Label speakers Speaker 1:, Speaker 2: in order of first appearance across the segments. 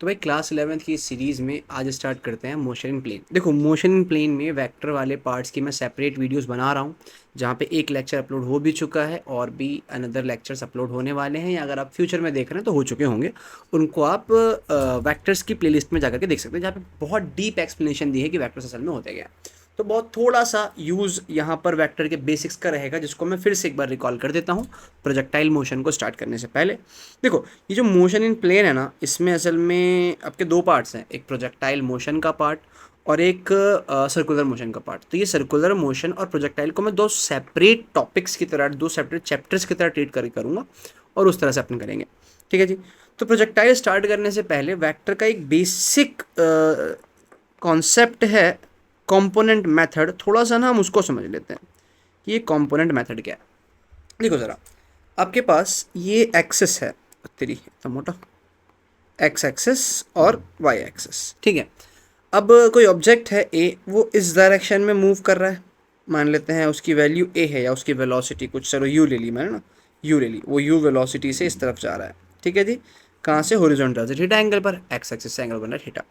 Speaker 1: तो भाई class 11th की इस सीरीज़ में आज स्टार्ट करते हैं मोशन इन प्लेन। देखो मोशन इन प्लेन में वेक्टर वाले पार्ट्स की मैं सेपरेट वीडियोस बना रहा हूँ, जहाँ पे एक लेक्चर अपलोड हो भी चुका है और भी अनदर लेक्चर्स अपलोड होने वाले हैं, या अगर आप फ्यूचर में देख रहे हैं तो हो चुके होंगे। उनको आप वेक्टर्स की प्लेलिस्ट में जाकर के देख सकते हैं, जहाँ पे बहुत डीप एक्सप्लेनेशन दी है कि वेक्टर्स असल में होते क्या है। तो बहुत थोड़ा सा यूज़ यहाँ पर वेक्टर के बेसिक्स का रहेगा, जिसको मैं फिर से एक बार रिकॉल कर देता हूँ प्रोजेक्टाइल मोशन को स्टार्ट करने से पहले। देखो ये जो मोशन इन प्लेन है ना, इसमें असल में आपके दो पार्ट्स हैं, एक प्रोजेक्टाइल मोशन का पार्ट और एक सर्कुलर मोशन का पार्ट। तो ये सर्कुलर मोशन और प्रोजेक्टाइल को मैं दो सेपरेट टॉपिक्स की तरह, दो सेपरेट चैप्टर्स की तरह ट्रीट करूँगा और उस तरह से अपन करेंगे। ठीक है जी। तो प्रोजेक्टाइल स्टार्ट करने से पहले वेक्टर का एक बेसिक कॉन्सेप्ट है कंपोनेंट मेथड। थोड़ा सा ना हम उसको समझ लेते हैं कि ये कंपोनेंट मेथड क्या है। देखो ज़रा, आपके पास ये एक्सिस है, तेरी इतना मोटा एक्स एक्सिस और वाई एक्सिस, ठीक है। अब कोई ऑब्जेक्ट है ए, वो इस डायरेक्शन में मूव कर रहा है, मान लेते हैं उसकी वैल्यू ए है या उसकी वेलोसिटी कुछ, चलो यू ले ली मैंने ना, यू ले ली, वो यू वेलोसिटी से इस तरफ जा रहा है। ठीक है जी। कहाँ से? हॉरिजॉन्टल से थीटा एंगल पर, एक्स एक्सिस से एंगल बन रहा है थीटा।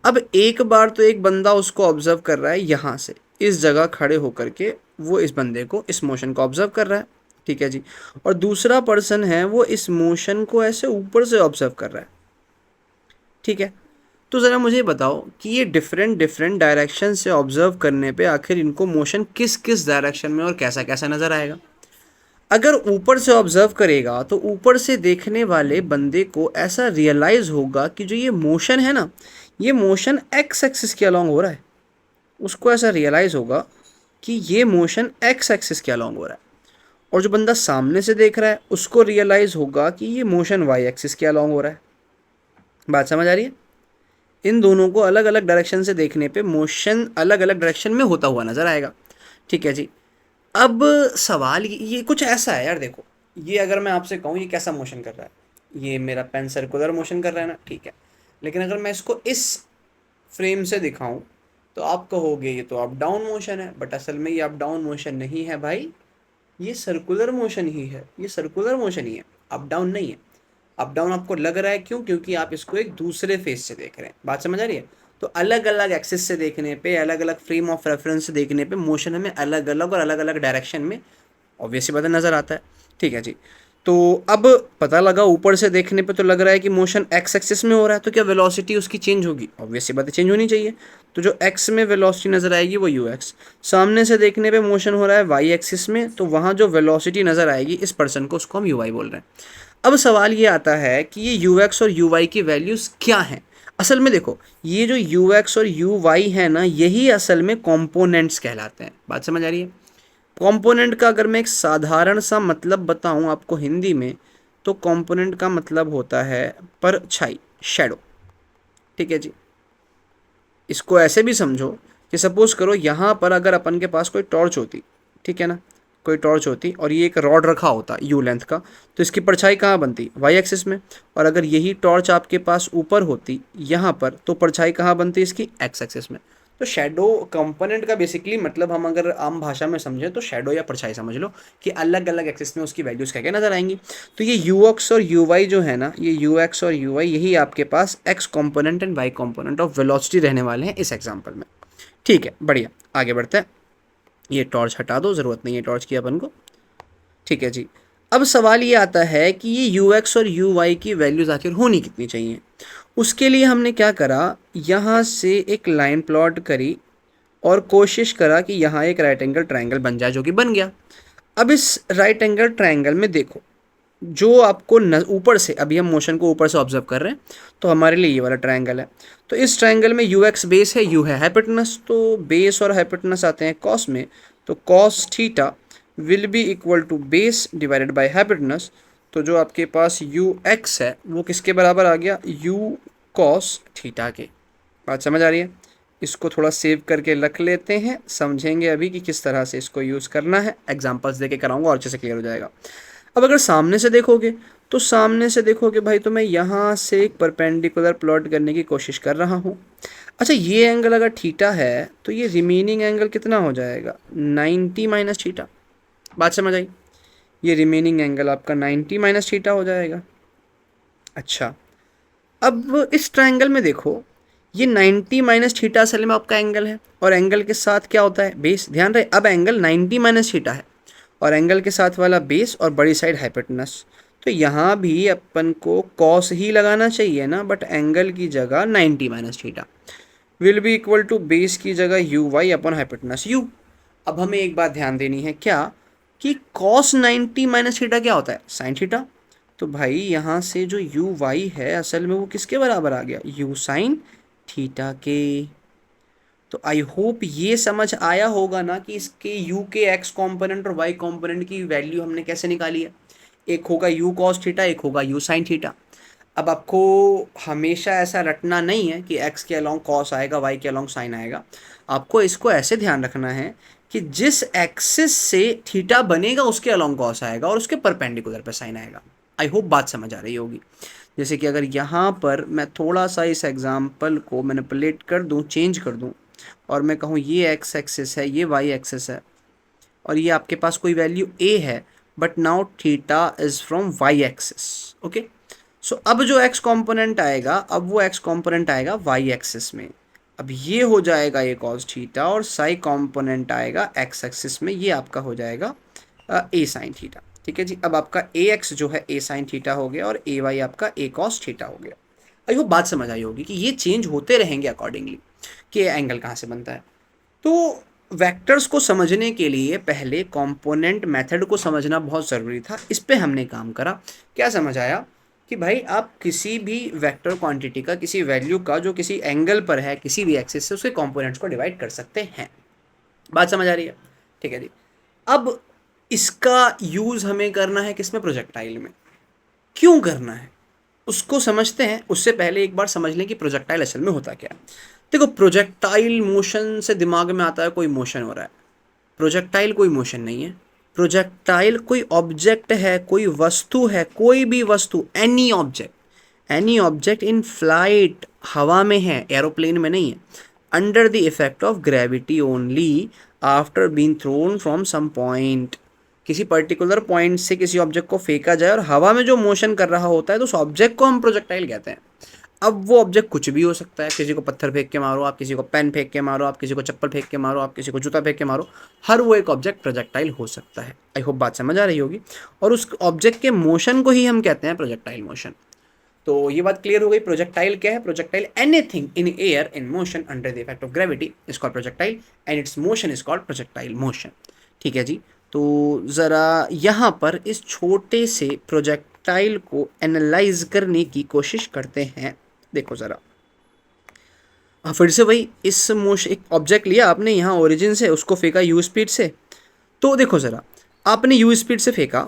Speaker 1: अब एक बार तो एक बंदा उसको ऑब्जर्व कर रहा है यहाँ से, इस जगह खड़े होकर के वो इस बंदे को, इस मोशन को ऑब्जर्व कर रहा है। ठीक है जी। और दूसरा पर्सन है वो इस मोशन को ऐसे ऊपर से ऑब्जर्व कर रहा है। ठीक है। तो ज़रा मुझे बताओ कि ये डिफरेंट डिफरेंट डायरेक्शन से ऑब्जर्व करने पे आखिर इनको मोशन किस किस डायरेक्शन में और कैसा कैसा नज़र आएगा। अगर ऊपर से ऑब्जर्व करेगा तो ऊपर से देखने वाले बंदे को ऐसा रियलाइज़ होगा कि जो ये मोशन है ना, ये मोशन एक्स एक्सिस के अलॉन्ग हो रहा है। उसको ऐसा रियलाइज़ होगा कि ये मोशन एक्स एक्सिस के अलॉन्ग हो रहा है। और जो बंदा सामने से देख रहा है उसको रियलाइज़ होगा कि ये मोशन वाई एक्सिस के अलॉन्ग हो रहा है। बात समझ आ रही है? इन दोनों को अलग अलग डायरेक्शन से देखने पे मोशन अलग अलग डायरेक्शन में होता हुआ नज़र आएगा। ठीक है जी। अब सवाल ये कुछ ऐसा है यार, देखो ये अगर मैं आपसे कहूँ ये कैसा मोशन कर रहा है, ये मेरा पेन सर्कुलर मोशन कर रहा है ना, ठीक है। लेकिन अगर मैं इसको इस फ्रेम से दिखाऊं तो आप कहोगे ये तो अप डाउन मोशन है, बट असल में ये अप डाउन मोशन नहीं है भाई, ये सर्कुलर मोशन ही है, ये सर्कुलर मोशन ही है, अप डाउन नहीं है। अप डाउन आपको लग रहा है क्यों? क्योंकि आप इसको एक दूसरे फेस से देख रहे हैं। बात समझ आ रही है? तो अलग अलग एक्सिस से देखने पे, अलग अलग फ्रेम ऑफ रेफरेंस से देखने पे मोशन हमें अलग अलग और अलग अलग डायरेक्शन में ऑब्वियसली बात नज़र आता है। ठीक है जी। तो अब पता लगा ऊपर से देखने पे तो लग रहा है कि मोशन एक्स एक्सिस में हो रहा है, तो क्या वेलोसिटी उसकी चेंज होगी? ऑब्वियसली बात है चेंज होनी चाहिए। तो जो एक्स में वेलोसिटी नज़र आएगी वो यू एक्स। सामने से देखने पे मोशन हो रहा है वाई एक्सिस में, तो वहाँ जो वेलोसिटी नज़र आएगी इस पर्सन को, उसको हम यू वाई बोल रहे हैं। अब सवाल ये आता है कि ये यू एक्स और यू वाई की वैल्यूज़ क्या हैं। असल में देखो, ये जो यू एक्स और यू वाई है ना, यही असल में कॉम्पोनेंट्स कहलाते हैं। बात समझ आ रही है? कंपोनेंट का अगर मैं एक साधारण सा मतलब बताऊं आपको हिंदी में, तो कंपोनेंट का मतलब होता है परछाई, शैडो। ठीक है जी। इसको ऐसे भी समझो कि सपोज करो यहाँ पर अगर अपन के पास कोई टॉर्च होती, ठीक है ना, कोई टॉर्च होती और ये एक रॉड रखा होता यू लेंथ का, तो इसकी परछाई कहाँ बनती? वाई एक्सिस में। और अगर यही टॉर्च आपके पास ऊपर होती यहाँ पर, तो परछाई कहाँ बनती इसकी? एक्स एक्सिस में। तो शैडो कंपोनेंट का बेसिकली मतलब, हम अगर आम भाषा में समझें तो शैडो या परछाई समझ लो कि अलग अलग एक्सिस में उसकी वैल्यूज़ क्या क्या नजर आएंगी। तो ये यू एक्स और यू वाई जो है ना, ये यू एक्स और यू वाई यही आपके पास x component and y component of velocity रहने वाले हैं इस एग्जाम्पल में। ठीक है, बढ़िया, आगे बढ़ते हैं। ये टॉर्च हटा दो, ज़रूरत नहीं है टॉर्च की अपन को। ठीक है जी। अब सवाल ये आता है कि ये यू एक्स और यू वाई की वैल्यूज़ आखिर होनी कितनी चाहिए। उसके लिए हमने क्या करा, यहाँ से एक लाइन प्लॉट करी और कोशिश करा कि यहाँ एक राइट एंगल ट्रायंगल बन जाए, जो कि बन गया। अब इस राइट एंगल ट्रायंगल में देखो, जो आपको ऊपर से, अभी हम मोशन को ऊपर से ऑब्जर्व कर रहे हैं, तो हमारे लिए ये वाला ट्रायंगल है। तो इस ट्रायंगल में यू एक्स बेस है, यू है हाइपोटेनस, तो बेस और हाइपोटेनस आते हैं कॉस में, तो cos theta will be equal to base divided by hypotenuse. तो जो आपके पास यू एक्स है वो किसके बराबर आ गया? यू कॉस थीटा के। बात समझ आ रही है? इसको थोड़ा सेव करके रख लेते हैं, समझेंगे अभी कि किस तरह से इसको यूज़ करना है, एग्जांपल्स देके कराऊंगा और अच्छे से क्लियर हो जाएगा। अब अगर सामने से देखोगे, तो सामने से देखोगे भाई, तो मैं यहाँ से एक परपेंडिकुलर प्लॉट करने की कोशिश कर रहा हूँ। अच्छा, ये एंगल अगर थीटा है तो ये रिमेनिंग एंगल कितना हो जाएगा? 90 माइनस थीटा। बात समझ आई? ये रिमेनिंग एंगल आपका 90 माइनस थीटा हो जाएगा। अच्छा, अब इस ट्रायंगल में देखो, ये 90 माइनस थीटा असल में आपका एंगल है, और एंगल के साथ क्या होता है, बेस। ध्यान रहे, अब एंगल 90 माइनस थीटा है और एंगल के साथ वाला बेस और बड़ी साइड हाइपोटेनस। तो यहाँ भी अपन को कॉस ही लगाना चाहिए ना, बट एंगल की जगह 90 minus theta will be equal to base की जगह U Y upon hypotenuse U. अब हमें एक बात ध्यान देनी है, क्या कि कॉस 90 माइनस थीटा क्या होता है, साइन थीटा। तो भाई यहाँ से जो यू वाई है असल में वो किसके बराबर आ गया, यू साइन थीटा के। तो आई होप ये समझ आया होगा ना कि इसके u के x कंपोनेंट और y कंपोनेंट की वैल्यू हमने कैसे निकाली है। एक होगा u cos थीटा, एक होगा u sin थीटा। अब आपको हमेशा ऐसा रटना नहीं है कि x के अलोंग cos आएगा, y के अलोंग sin आएगा। आपको इसको ऐसे ध्यान रखना है कि जिस एक्सिस से थीटा बनेगा उसके अलोंग cos आएगा और उसके परपेंडिकुलर पे sin आएगा। आई होप बात समझ आ रही होगी। जैसे कि अगर यहाँ पर मैं थोड़ा सा इस एग्जाम्पल को मैनिपुलेट कर दूँ, चेंज कर दूँ, और मैं कहूँ ये x एक्सिस है, ये y एक्सिस है, और ये आपके पास कोई वैल्यू a है, but now theta is from y axis. Okay, so अब जो x कंपोनेंट आएगा, अब वो x कंपोनेंट आएगा y एक्सिस में। अब ये हो जाएगा a cos थीटा, और साई कंपोनेंट आएगा x एक्सिस में, ये आपका हो जाएगा a sin थीटा। ठीक है जी। अब आपका ax जो है a sin थीटा हो गया, और ay आपका a cos थीटा हो गया। आई होप बात समझ आई होगी कि ये चेंज होते रहेंगे अकॉर्डिंगली कि एंगल कहाँ से बनता है। तो वेक्टर्स को समझने के लिए पहले कंपोनेंट मेथड को समझना बहुत ज़रूरी था, इस पे हमने काम करा। क्या समझ आया कि भाई आप किसी भी वेक्टर क्वांटिटी का, किसी वैल्यू का जो किसी एंगल पर है, किसी भी एक्सिस से, उसके कंपोनेंट्स को डिवाइड कर सकते हैं। बात समझ आ रही है, ठीक है जी। अब इसका यूज़ हमें करना है किसमें, प्रोजेक्टाइल में। क्यों करना है उसको समझते हैं। उससे पहले एक बार समझ लें कि प्रोजेक्टाइल असल में होता क्या है। देखो, प्रोजेक्टाइल मोशन से दिमाग में आता है कोई मोशन हो रहा है। प्रोजेक्टाइल कोई मोशन नहीं है। प्रोजेक्टाइल कोई ऑब्जेक्ट है, कोई वस्तु है, कोई भी वस्तु, एनी ऑब्जेक्ट इन फ्लाइट, हवा में है, एरोप्लेन में नहीं है, under the effect of gravity only after being thrown from some point. किसी पर्टिकुलर पॉइंट से किसी ऑब्जेक्ट को फेंका जाए और हवा में जो मोशन कर रहा होता है, तो उस ऑब्जेक्ट को हम प्रोजेक्टाइल कहते हैं। अब वो ऑब्जेक्ट कुछ भी हो सकता है, किसी को पत्थर फेंक के मारो आप, किसी को पेन फेंक के मारो आप, किसी को चप्पल फेंक के मारो आप, किसी को जूता फेंक के मारो, हर वो एक ऑब्जेक्ट प्रोजेक्टाइल हो सकता है। आई होप बात समझ आ रही होगी। और उस ऑब्जेक्ट के मोशन को ही हम कहते हैं प्रोजेक्टाइल मोशन। तो ये बात क्लियर हो गई। प्रोजेक्टाइल क्या है, projectile anything in air in motion under the effect of gravity is called projectile, and it's motion is called projectile motion. ठीक है जी। तो ज़रा यहाँ पर इस छोटे से प्रोजेक्टाइल को एनालाइज करने की कोशिश करते हैं। देखो ज़रा, फिर से वही, इस मोशन, एक ऑब्जेक्ट लिया आपने यहाँ ओरिजिन से, उसको फेंका यू स्पीड से। तो देखो ज़रा, आपने यू स्पीड से फेंका,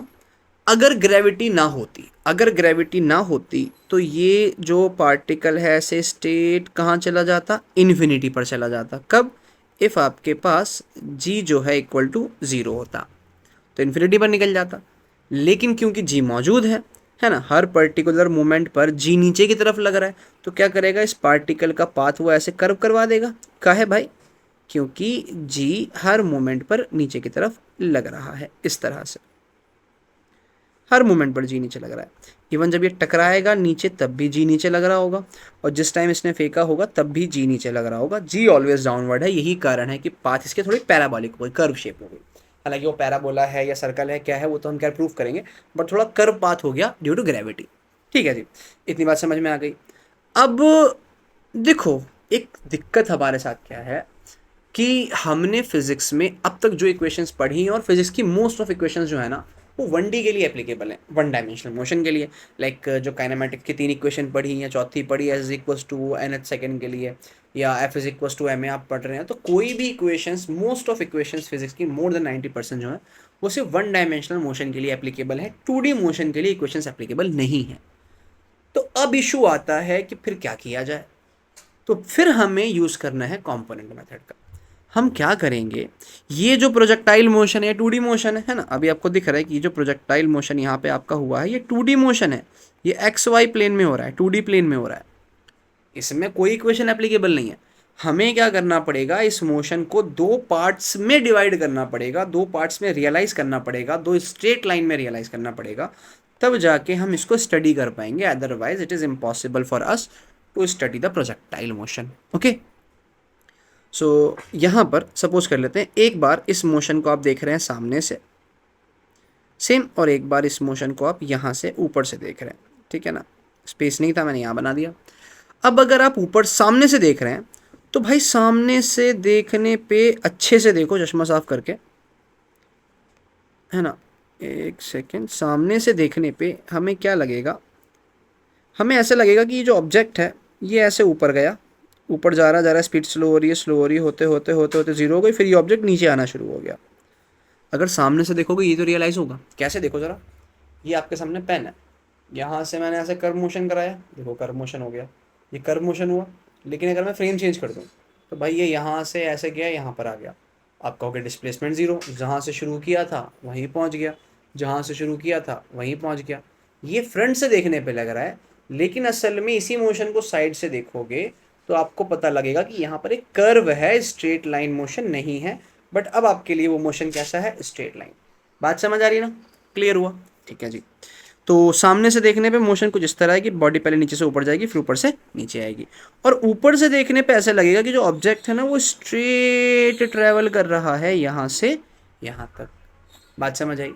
Speaker 1: अगर ग्रेविटी ना होती, अगर ग्रेविटी ना होती तो ये जो पार्टिकल है ऐसे स्टेट कहाँ चला जाता, इन्फिनिटी पर चला जाता। कब, इफ़ आपके पास जी जो है इक्वल टू ज़ीरो होता, तो इन्फिनिटी पर निकल जाता। लेकिन क्योंकि जी मौजूद है ना, हर पर्टिकुलर मोमेंट पर जी नीचे की तरफ लग रहा है, तो क्या करेगा, इस पार्टिकल का पाथ वो ऐसे कर्व करवा देगा। काहे भाई, क्योंकि जी हर मोमेंट पर नीचे की तरफ लग रहा है, इस तरह से हर मोमेंट पर जी नीचे लग रहा है। इवन जब ये टकराएगा नीचे तब भी जी नीचे लग रहा होगा, और जिस टाइम इसने फेंका होगा तब भी जी नीचे लग रहा होगा। जी ऑलवेज डाउनवर्ड है, यही कारण है कि पाथ इसके थोड़ी पैराबॉलिक हो गई, कर्व शेप हो गई। हालांकि वो पैराबोला है या सर्कल है, क्या है वो तो हम क्या प्रूव करेंगे, बट थोड़ा कर्व पाथ हो गया ड्यू टू ग्रेविटी। ठीक है जी, इतनी बात समझ में आ गई। अब देखो, एक दिक्कत हमारे साथ क्या है कि हमने फिजिक्स में अब तक जो इक्वेशंस पढ़ी हैं, और फिजिक्स की मोस्ट ऑफ इक्वेशंस जो है ना, वो 1D के लिए एप्लीकेबल है, वन डायमेंशनल मोशन के लिए। लाइक जो काइनेमेटिक्स की 3 इक्वेशन पढ़ी या चौथी पढ़ी, S is equals to N H second के लिए, या F is equals to M A आप पढ़ रहे हैं, तो कोई भी equations, most of equations physics की मोर देन 90% जो है वो सिर्फ वन डायमेंशनल मोशन के लिए एप्लीकेबल है। 2D मोशन के लिए इक्वेशंस एप्लीकेबल नहीं है। तो अब इशू आता है कि फिर क्या किया जाए। तो फिर हमें यूज़ करना है कंपोनेंट मेथड का। हम क्या करेंगे, ये जो प्रोजेक्टाइल मोशन है 2D मोशन है ना, अभी आपको दिख रहा है कि ये जो प्रोजेक्टाइल मोशन यहाँ पे आपका हुआ है ये 2D मोशन है, ये XY प्लेन में हो रहा है, 2D प्लेन में हो रहा है, इसमें कोई इक्वेशन एप्लीकेबल नहीं है। हमें क्या करना पड़ेगा, इस मोशन को दो पार्ट्स में डिवाइड करना पड़ेगा, दो पार्ट्स में रियलाइज करना पड़ेगा, दो स्ट्रेट लाइन में रियलाइज करना पड़ेगा, तब जाके हम इसको स्टडी कर पाएंगे, otherwise it is impossible for us to study the projectile motion. Okay, so यहाँ पर सपोज कर लेते हैं एक बार इस मोशन को आप देख रहे हैं सामने से सेम, और एक बार इस मोशन को आप यहाँ से ऊपर से देख रहे हैं, ठीक है ना, स्पेस नहीं था मैंने यहाँ बना दिया। अब अगर आप ऊपर सामने से देख रहे हैं तो भाई सामने से देखने पे अच्छे से देखो चश्मा साफ करके, है ना, एक सेकेंड, सामने से देखने पे हमें क्या लगेगा, हमें ऐसे लगेगा कि ये जो ऑब्जेक्ट है ये ऐसे ऊपर गया, ऊपर जा रहा है, स्पीड स्लो हो रही है, स्लो हो रही है, होते होते होते होते जीरो हो गई, फिर ये ऑब्जेक्ट नीचे आना शुरू हो गया। अगर सामने से देखोगे ये तो रियलाइज़ होगा। कैसे, देखो ज़रा, ये आपके सामने पेन है, यहाँ से मैंने ऐसे कर्व मोशन कराया, देखो कर्व मोशन हो गया, ये कर्व मोशन हुआ। लेकिन अगर मैं फ्रेम चेंज कर दूँ तो भाई ये यहाँ से ऐसे गया, यहाँ पर आ गया। आप कहोगे डिस्प्लेसमेंट ज़ीरो, जहाँ से शुरू किया था वहीं पहुँच गया, जहाँ से शुरू किया था वहीं पहुँच गया। ये फ्रंट से देखने पे लग रहा है, लेकिन असल में इसी मोशन को साइड से देखोगे तो आपको पता लगेगा कि यहाँ पर एक कर्व है, स्ट्रेट लाइन मोशन नहीं है। बट अब आपके लिए वो मोशन कैसा है, स्ट्रेट लाइन। बात समझ आ रही है ना, क्लियर हुआ? ठीक है जी। तो सामने से देखने पे मोशन कुछ इस तरह है कि बॉडी पहले नीचे से ऊपर जाएगी, फिर ऊपर से नीचे आएगी, और ऊपर से देखने पे ऐसा लगेगा कि जो ऑब्जेक्ट है ना वो स्ट्रेट ट्रैवल कर रहा है यहाँ से यहाँ तक। बात समझ आई?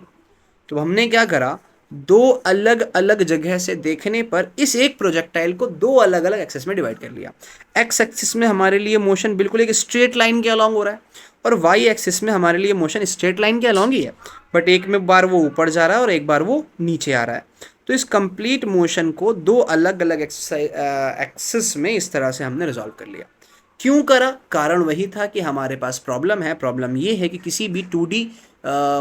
Speaker 1: तो हमने क्या करा, दो अलग अलग जगह से देखने पर इस एक प्रोजेक्टाइल को दो अलग अलग एक्सेस में डिवाइड कर लिया। एक्स एक्सिस में हमारे लिए मोशन बिल्कुल एक स्ट्रेट लाइन के अलॉन्ग हो रहा है, और वाई एक्सिस में हमारे लिए मोशन स्ट्रेट लाइन के अलॉन्ग ही है, बट एक में बार वो ऊपर जा रहा है और एक बार वो नीचे आ रहा है। तो इस कंप्लीट मोशन को दो अलग अलग एक्सिस में इस तरह से हमने रिजॉल्व कर लिया। क्यों करा? कारण वही था कि हमारे पास प्रॉब्लम है। प्रॉब्लम ये है कि किसी भी 2D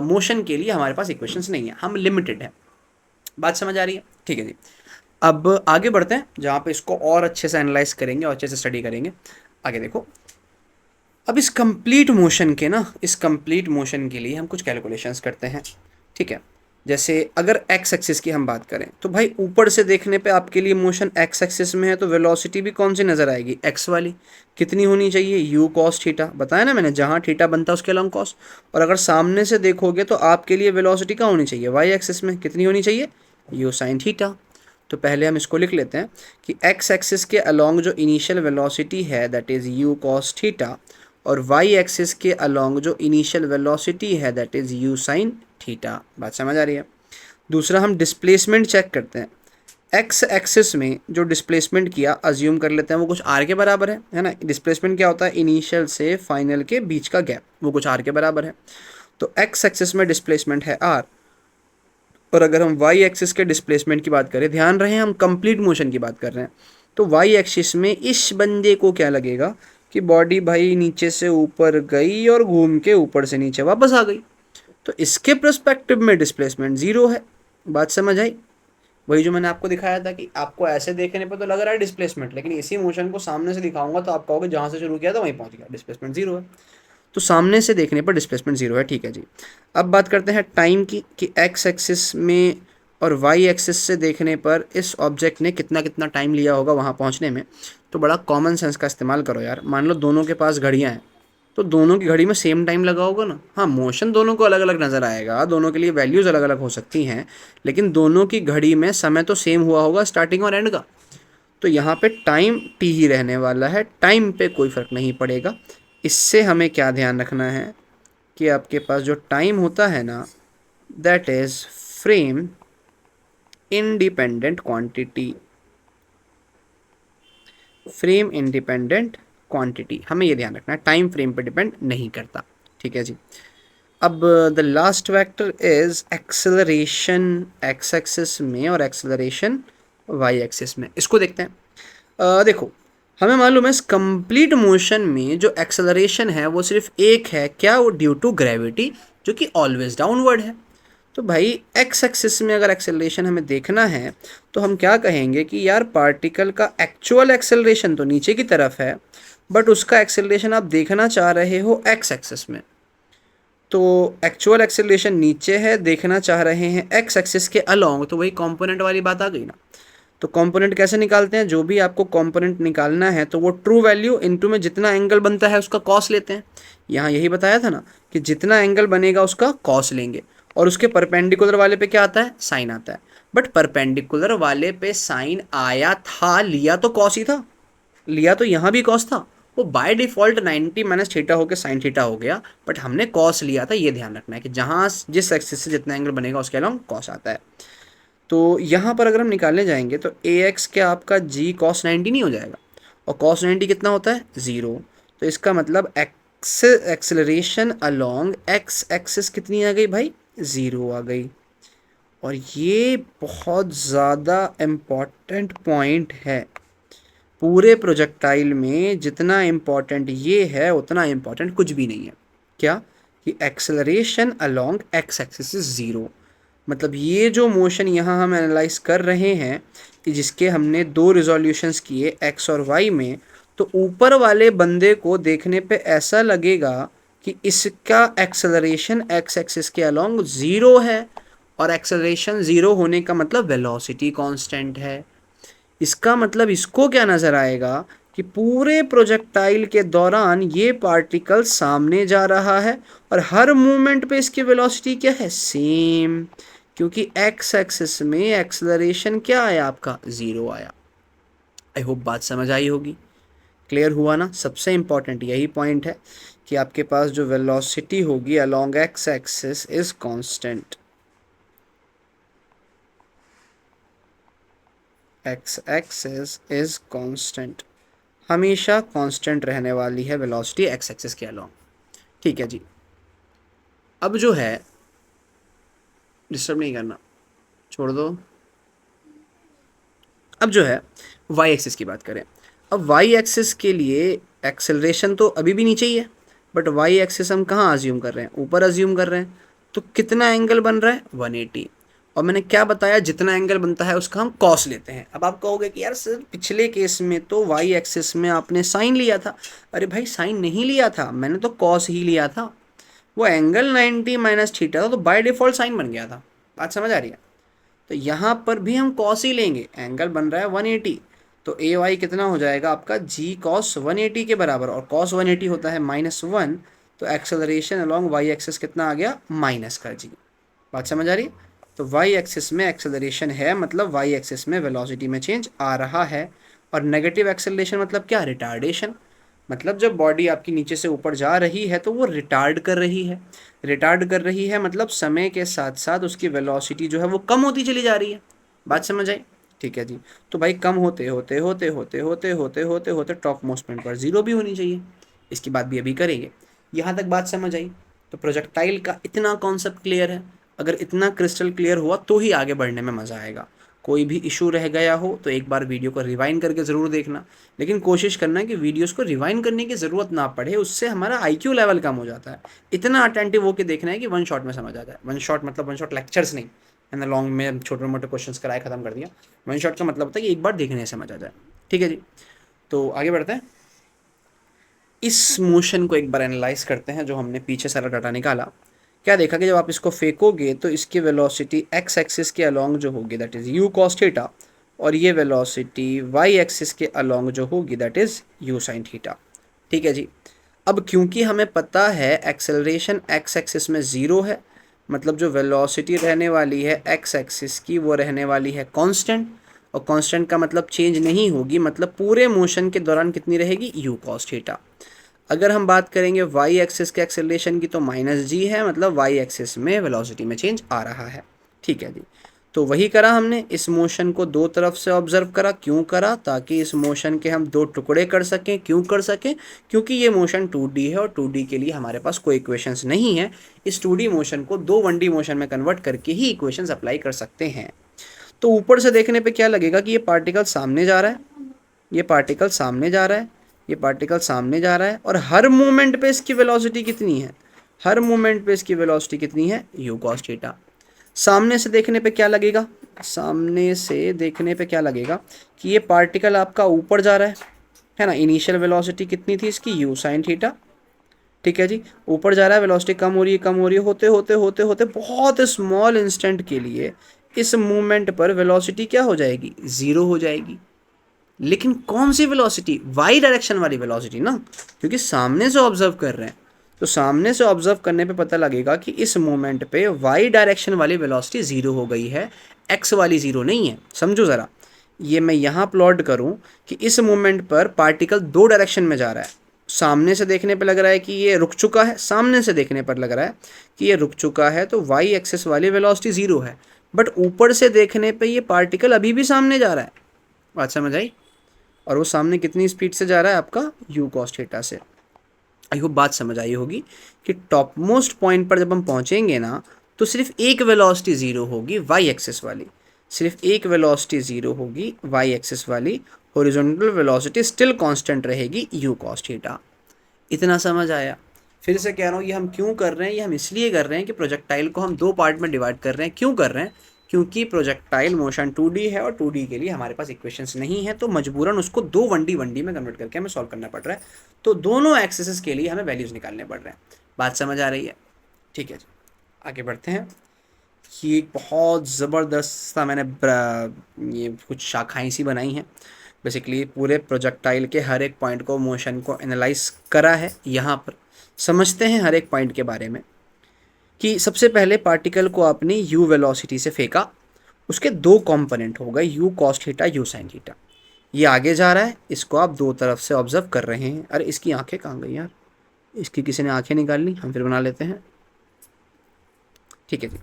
Speaker 1: मोशन के लिए हमारे पास इक्वेशंस नहीं है, हम लिमिटेड है। बात समझ आ रही है? ठीक है जी। अब आगे बढ़ते हैं जहाँ पे इसको और अच्छे से एनालाइज करेंगे और अच्छे से स्टडी करेंगे। आगे देखो, अब इस कंप्लीट मोशन के ना, इस कंप्लीट मोशन के लिए हम कुछ कैलकुलेशंस करते हैं, ठीक है। जैसे अगर एक्स एक्सिस की हम बात करें तो भाई ऊपर से देखने पे आपके लिए मोशन एक्स एक्सिस में है, तो वेलोसिटी भी कौन सी नज़र आएगी, एक्स वाली। कितनी होनी चाहिए, यू कॉस थीटा। बताया ना मैंने, जहाँ थीटा बनता है उसके अलॉन्ग कॉस। और अगर सामने से देखोगे तो आपके लिए वेलोसिटी कहाँ होनी चाहिए, वाई एक्सिस में। कितनी होनी चाहिए, यू साइन थीटा। तो पहले हम इसको लिख लेते हैं कि एक्स एक्सिस के अलॉन्ग जो इनिशियल वेलोसिटी है that is you cos theta, और वाई एक्सिस के अलॉन्ग जो इनिशियल वेलोसिटी है that is you sine theta. बात समझ आ रही है? दूसरा हम डिस्प्लेसमेंट चेक करते हैं। एक्स एक्सिस में जो डिस्प्लेसमेंट किया, अज्यूम कर लेते हैं वो कुछ आर के बराबर है ना। डिस्प्लेसमेंट क्या होता है, इनिशियल से फाइनल के बीच का गैप, वो कुछ आर के बराबर है। तो एक्स एक्सिस में डिस्प्लेसमेंट है आर, और अगर हम वाई एक्सिस के डिस्प्लेसमेंट की बात करें, ध्यान रहे हम कंप्लीट मोशन की बात कर रहे हैं, तो वाई एक्सिस में इस बंदे को क्या लगेगा कि बॉडी भाई नीचे से ऊपर गई और घूम के ऊपर से नीचे वापस आ गई, तो इसके पर्सपेक्टिव में डिस्प्लेसमेंट ज़ीरो है। बात समझ आई? वही जो मैंने आपको दिखाया था कि आपको ऐसे देखने पर तो लग रहा है डिस्प्लेसमेंट, लेकिन इसी मोशन को सामने से दिखाऊंगा तो आप कहोगे जहाँ से शुरू किया था वहीं पहुँच गया, डिस्प्लेसमेंट ज़ीरो है। तो सामने से देखने पर डिस्प्लेसमेंट ज़ीरो है, ठीक है जी। अब बात करते हैं टाइम की, कि एक्स एक्सिस में और वाई एक्सिस से देखने पर इस ऑब्जेक्ट ने कितना कितना टाइम लिया होगा वहाँ पहुँचने में। तो बड़ा कॉमन सेंस का इस्तेमाल करो यार। मान लो दोनों के पास घड़ियाँ हैं, तो दोनों की घड़ी में सेम टाइम लगा होगा ना। हाँ, मोशन दोनों को अलग अलग नज़र आएगा, दोनों के लिए वैल्यूज़ अलग अलग हो सकती हैं, लेकिन दोनों की घड़ी में समय तो सेम हुआ होगा स्टार्टिंग और एंड का। तो यहाँ पे टाइम टी ही रहने वाला है, टाइम पे कोई फ़र्क नहीं पड़ेगा। इससे हमें क्या ध्यान रखना है कि आपके पास जो टाइम होता है ना, that is frame independent quantity. Frame independent quantity, हमें ये ध्यान रखना है, टाइम फ्रेम पे डिपेंड नहीं करता, ठीक है जी। अब the last vector is acceleration x axis में और एक्सेलरेशन वाई एक्सिस में। इसको देखते हैं। देखो, हमें मालूम है इस कंप्लीट मोशन में जो एक्सेलरेशन है वो सिर्फ एक है, क्या, वो ड्यू टू ग्रेविटी, जो कि ऑलवेज डाउनवर्ड है। तो भाई एक्स एक्सिस में अगर एक्सेलरेशन हमें देखना है तो हम क्या कहेंगे कि यार पार्टिकल का एक्चुअल एक्सेलरेशन तो नीचे की तरफ है, बट उसका एक्सेलरेशन आप देखना चाह रहे हो एक्स एक्सिस में। तो एक्चुअल एक्सेलरेशन नीचे है, देखना चाह रहे हैं एक्स एक्सिस के अलॉन्ग, तो वही कंपोनेंट वाली बात आ गई ना। तो कंपोनेंट कैसे निकालते हैं, जो भी आपको कंपोनेंट निकालना है तो वो ट्रू वैल्यू इनटू में जितना एंगल बनता है उसका कॉस लेते हैं। यहाँ यही बताया था ना कि जितना एंगल बनेगा उसका कॉस लेंगे, और उसके परपेंडिकुलर वाले पे क्या आता है, साइन आता है। बट परपेंडिकुलर वाले पे साइन आया था, लिया तो कॉस ही था, लिया तो यहाँ भी कॉस था। वो बाय डिफॉल्ट 90 माइनस थीटा होकर साइन थीटा हो गया, बट हमने कॉस लिया था। ये ध्यान रखना है कि जहाँ जिस एक्सिस से जितना एंगल बनेगा उसके अलावा कॉस आता है। तो यहाँ पर अगर हम निकालने जाएंगे तो ए एक्स क्या आपका जी कॉस 90 नहीं हो जाएगा, और कॉस 90 कितना होता है 0। तो इसका मतलब x acceleration along x axis कितनी आ गई भाई, 0 आ गई। और ये बहुत ज़्यादा इम्पॉर्टेंट पॉइंट है पूरे प्रोजेक्टाइल में। जितना इम्पॉर्टेंट ये है उतना इम्पॉर्टेंट कुछ भी नहीं है। क्या कि acceleration along x axis is 0। मतलब ये जो मोशन यहाँ हम एनालाइज कर रहे हैं कि जिसके हमने 2 रिजोल्यूशंस किए एक्स और वाई में, तो ऊपर वाले बंदे को देखने पे ऐसा लगेगा कि इसका एक्सेलरेशन एक्स एक्सिस के अलोंग 0 है, और एक्सेलरेशन 0 होने का मतलब वेलोसिटी कांस्टेंट है। इसका मतलब इसको क्या नज़र आएगा कि पूरे प्रोजेक्टाइल के दौरान ये पार्टिकल सामने जा रहा है, और हर मूवमेंट पे इसकी वेलोसिटी क्या है, सेम, क्योंकि एक्स एक्सिस में एक्सेलरेशन क्या आया आपका, 0 आया। आई होप बात समझ आई होगी, क्लियर हुआ ना। सबसे इम्पॉर्टेंट यही पॉइंट है कि आपके पास जो वेलोसिटी होगी along x axis is constant, x axis is constant, हमेशा कांस्टेंट रहने वाली है वेलोसिटी एक्स एक्सिस के अलोंग। ठीक है जी। अब जो है, डिस्टर्ब नहीं करना, छोड़ दो। अब जो है वाई एक्सिस की बात करें। अब वाई एक्सिस के लिए एक्सेलरेशन तो अभी भी नीचे ही है, बट वाई एक्सिस हम कहाँ अज्यूम कर रहे हैं, ऊपर अज्यूम कर रहे हैं। तो कितना एंगल बन रहा है, 180। और मैंने क्या बताया, जितना एंगल बनता है उसका हम कॉस लेते हैं। अब आप कहोगे कि यार सर पिछले केस में तो वाई एक्सिस में आपने साइन लिया था। अरे भाई साइन नहीं लिया था, मैंने तो कॉस ही लिया था। वो एंगल 90 माइनस थीटा था, तो बाय डिफॉल्ट साइन बन गया था। बात समझ आ रही है। तो यहाँ पर भी हम कॉस ही लेंगे, एंगल बन रहा है 180, तो ए वाई कितना हो जाएगा आपका जी कॉस 180 के बराबर, और कॉस 180 होता है -1। तो एक्सेलरेशन अलोंग वाई एक्सिस कितना आ गया, माइनस का जी। बात समझ आ रही है। तो वाई एक्सिस में एक्सेलरेशन है, मतलब वाई एक्सिस में वेलोसिटी में चेंज आ रहा है। और नेगेटिव एक्सेलरेशन मतलब क्या, रिटार्डेशन। मतलब जब बॉडी आपकी नीचे से ऊपर जा रही है तो वो रिटार्ड कर रही है। रिटार्ड कर रही है मतलब समय के साथ साथ उसकी वेलोसिटी जो है वो कम होती चली जा रही है। बात समझ आई। ठीक है जी। तो भाई कम होते होते होते होते होते होते होते होते टॉप मोस्ट पॉइंट पर 0 भी होनी चाहिए। इसकी बात भी अभी करेंगे। यहाँ तक बात समझ आई। तो प्रोजेक्टाइल का इतना कॉन्सेप्ट क्लियर है। अगर इतना क्रिस्टल क्लियर हुआ तो ही आगे बढ़ने में मज़ा आएगा। कोई भी इशू रह गया हो तो एक बार वीडियो को रिवाइंड करके ज़रूर देखना, लेकिन कोशिश करना है कि वीडियोस को रिवाइंड करने की ज़रूरत ना पड़े, उससे हमारा आईक्यू लेवल कम हो जाता है। इतना अटेंटिव होकर देखना है कि वन शॉट में समझ आ जाए। वन शॉट मतलब वन शॉट लेक्चर्स नहीं, मैंने लॉन्ग में छोटे मोटे क्वेश्चन कराए ख़त्म कर दिया। वन शॉट का मतलब होता है कि एक बार देखने से समझ आ जाए। ठीक है जी। तो आगे बढ़ते हैं। इस मोशन को एक बार एनालाइज करते हैं जो हमने पीछे सारा डाटा निकाला। क्या देखा कि जब आप इसको फेंकोगे तो इसकी वेलोसिटी एक्स एक्सिस के अलोंग जो होगी that is you cos theta, और ये वेलोसिटी वाई एक्सिस के अलोंग जो होगी that is you sine theta. ठीक है जी। अब क्योंकि हमें पता है एक्सेलरेशन एक्स एक्सिस में 0 है, मतलब जो वेलोसिटी रहने वाली है एक्स एक्सिस की वो रहने वाली है कांस्टेंट, और कांस्टेंट का मतलब चेंज नहीं होगी, मतलब पूरे मोशन के दौरान कितनी रहेगी, यू कॉस थीटा। अगर हम बात करेंगे वाई एक्सिस के एक्सेलरेशन की तो -g है, मतलब वाई एक्सिस में वेलोसिटी में चेंज आ रहा है। ठीक है जी। तो वही करा हमने, इस मोशन को दो तरफ से ऑब्जर्व करा। क्यों करा, ताकि इस मोशन के हम दो टुकड़े कर सकें। क्यों कर सकें, क्योंकि ये मोशन 2D है, और 2D के लिए हमारे पास कोई इक्वेशंस नहीं है। इस 2D मोशन को 2 1D मोशन में कन्वर्ट करके ही इक्वेशंस अप्लाई कर सकते हैं। तो ऊपर से देखने पे क्या लगेगा कि ये पार्टिकल सामने जा रहा है, ये पार्टिकल सामने जा रहा है, ये पार्टिकल सामने जा रहा है, और हर मोमेंट पे इसकी वेलोसिटी कितनी है, हर मोमेंट पे इसकी वेलोसिटी कितनी है, यू कॉस थीटा। सामने से देखने पे क्या लगेगा, सामने से देखने पे क्या लगेगा कि ये पार्टिकल आपका ऊपर जा रहा है ना। इनिशियल वेलोसिटी कितनी थी इसकी, यू साइन थीटा। ठीक है जी। ऊपर जा रहा है, वेलोसिटी कम हो रही है, कम हो रही है, होते होते होते होते बहुत स्मॉल इंस्टेंट के लिए इस मूवमेंट पर वेलोसिटी क्या हो जाएगी, 0 हो जाएगी। लेकिन कौन सी वेलोसिटी, वाई डायरेक्शन वाली वेलोसिटी ना, क्योंकि सामने से ऑब्जर्व कर रहे हैं। तो सामने से ऑब्जर्व करने पे पता लगेगा कि इस मोमेंट पे वाई डायरेक्शन वाली वेलोसिटी ज़ीरो हो गई है, एक्स वाली ज़ीरो नहीं है। समझो ज़रा, ये मैं यहाँ प्लॉट करूँ कि इस मोमेंट पर पार्टिकल दो डायरेक्शन में जा रहा है। सामने से देखने पे लग रहा है कि ये रुक चुका है, सामने से देखने पर लग रहा है कि ये रुक चुका है, तो वाई एक्सिस वाली वेलोसिटी ज़ीरो है। बट ऊपर से देखने पे ये पार्टिकल अभी भी सामने जा रहा है। बात समझ आई? और वो सामने कितनी स्पीड से जा रहा है? आपका यू कॉस थीटा से। आई होप बात समझ आई होगी कि टॉप मोस्ट पॉइंट पर जब हम पहुंचेंगे ना, तो सिर्फ एक वेलोसिटी ज़ीरो होगी वाई एक्सिस वाली, सिर्फ एक वेलोसिटी ज़ीरो होगी वाई एक्सिस वाली। हॉरिजॉन्टल वेलोसिटी स्टिल कांस्टेंट रहेगी यू कॉस थीटा। इतना समझ आया? फिर से कह रहा हूँ, ये हम क्यों कर रहे हैं? ये हम इसलिए कर रहे हैं कि प्रोजेक्टाइल को हम दो पार्ट में डिवाइड कर रहे हैं। क्यों कर रहे हैं? क्योंकि प्रोजेक्टाइल मोशन 2D है और 2D के लिए हमारे पास इक्वेशंस नहीं है, तो मजबूरन उसको दो 1D में कन्वर्ट करके हमें सॉल्व करना पड़ रहा है। तो दोनों एक्सेस के लिए हमें वैल्यूज़ निकालने पड़ रहे हैं। बात समझ आ रही है? ठीक है जी, आगे बढ़ते हैं। ये एक बहुत ज़बरदस्त सा मैंने ये कुछ शाखाएँ सी बनाई हैं। बेसिकली पूरे प्रोजेक्टाइल के हर एक पॉइंट को, मोशन को एनालाइज करा है। यहाँ पर समझते हैं हर एक पॉइंट के बारे में कि सबसे पहले पार्टिकल को आपने यू वेलोसिटी से फेंका, उसके दो कंपोनेंट हो गए, you cos theta, you sine theta. ये आगे जा रहा है, इसको आप दो तरफ से ऑब्जर्व कर रहे हैं। अरे इसकी आंखें कहाँ गई यार? इसकी किसी ने आंखें निकाल ली, हम फिर बना लेते हैं। ठीक है जी,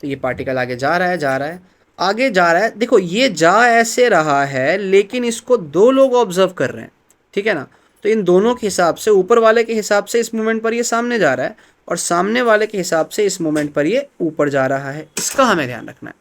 Speaker 1: तो ये पार्टिकल आगे जा रहा है, जा रहा है, आगे जा रहा है। देखो ये जा ऐसे रहा है, लेकिन इसको दो लोग ऑब्जर्व कर रहे हैं, ठीक है ना? तो इन दोनों के हिसाब से, ऊपर वाले के हिसाब से इस मोमेंट पर ये सामने जा रहा है, और सामने वाले के हिसाब से इस मोमेंट पर ये ऊपर जा रहा है। इसका हमें ध्यान रखना है।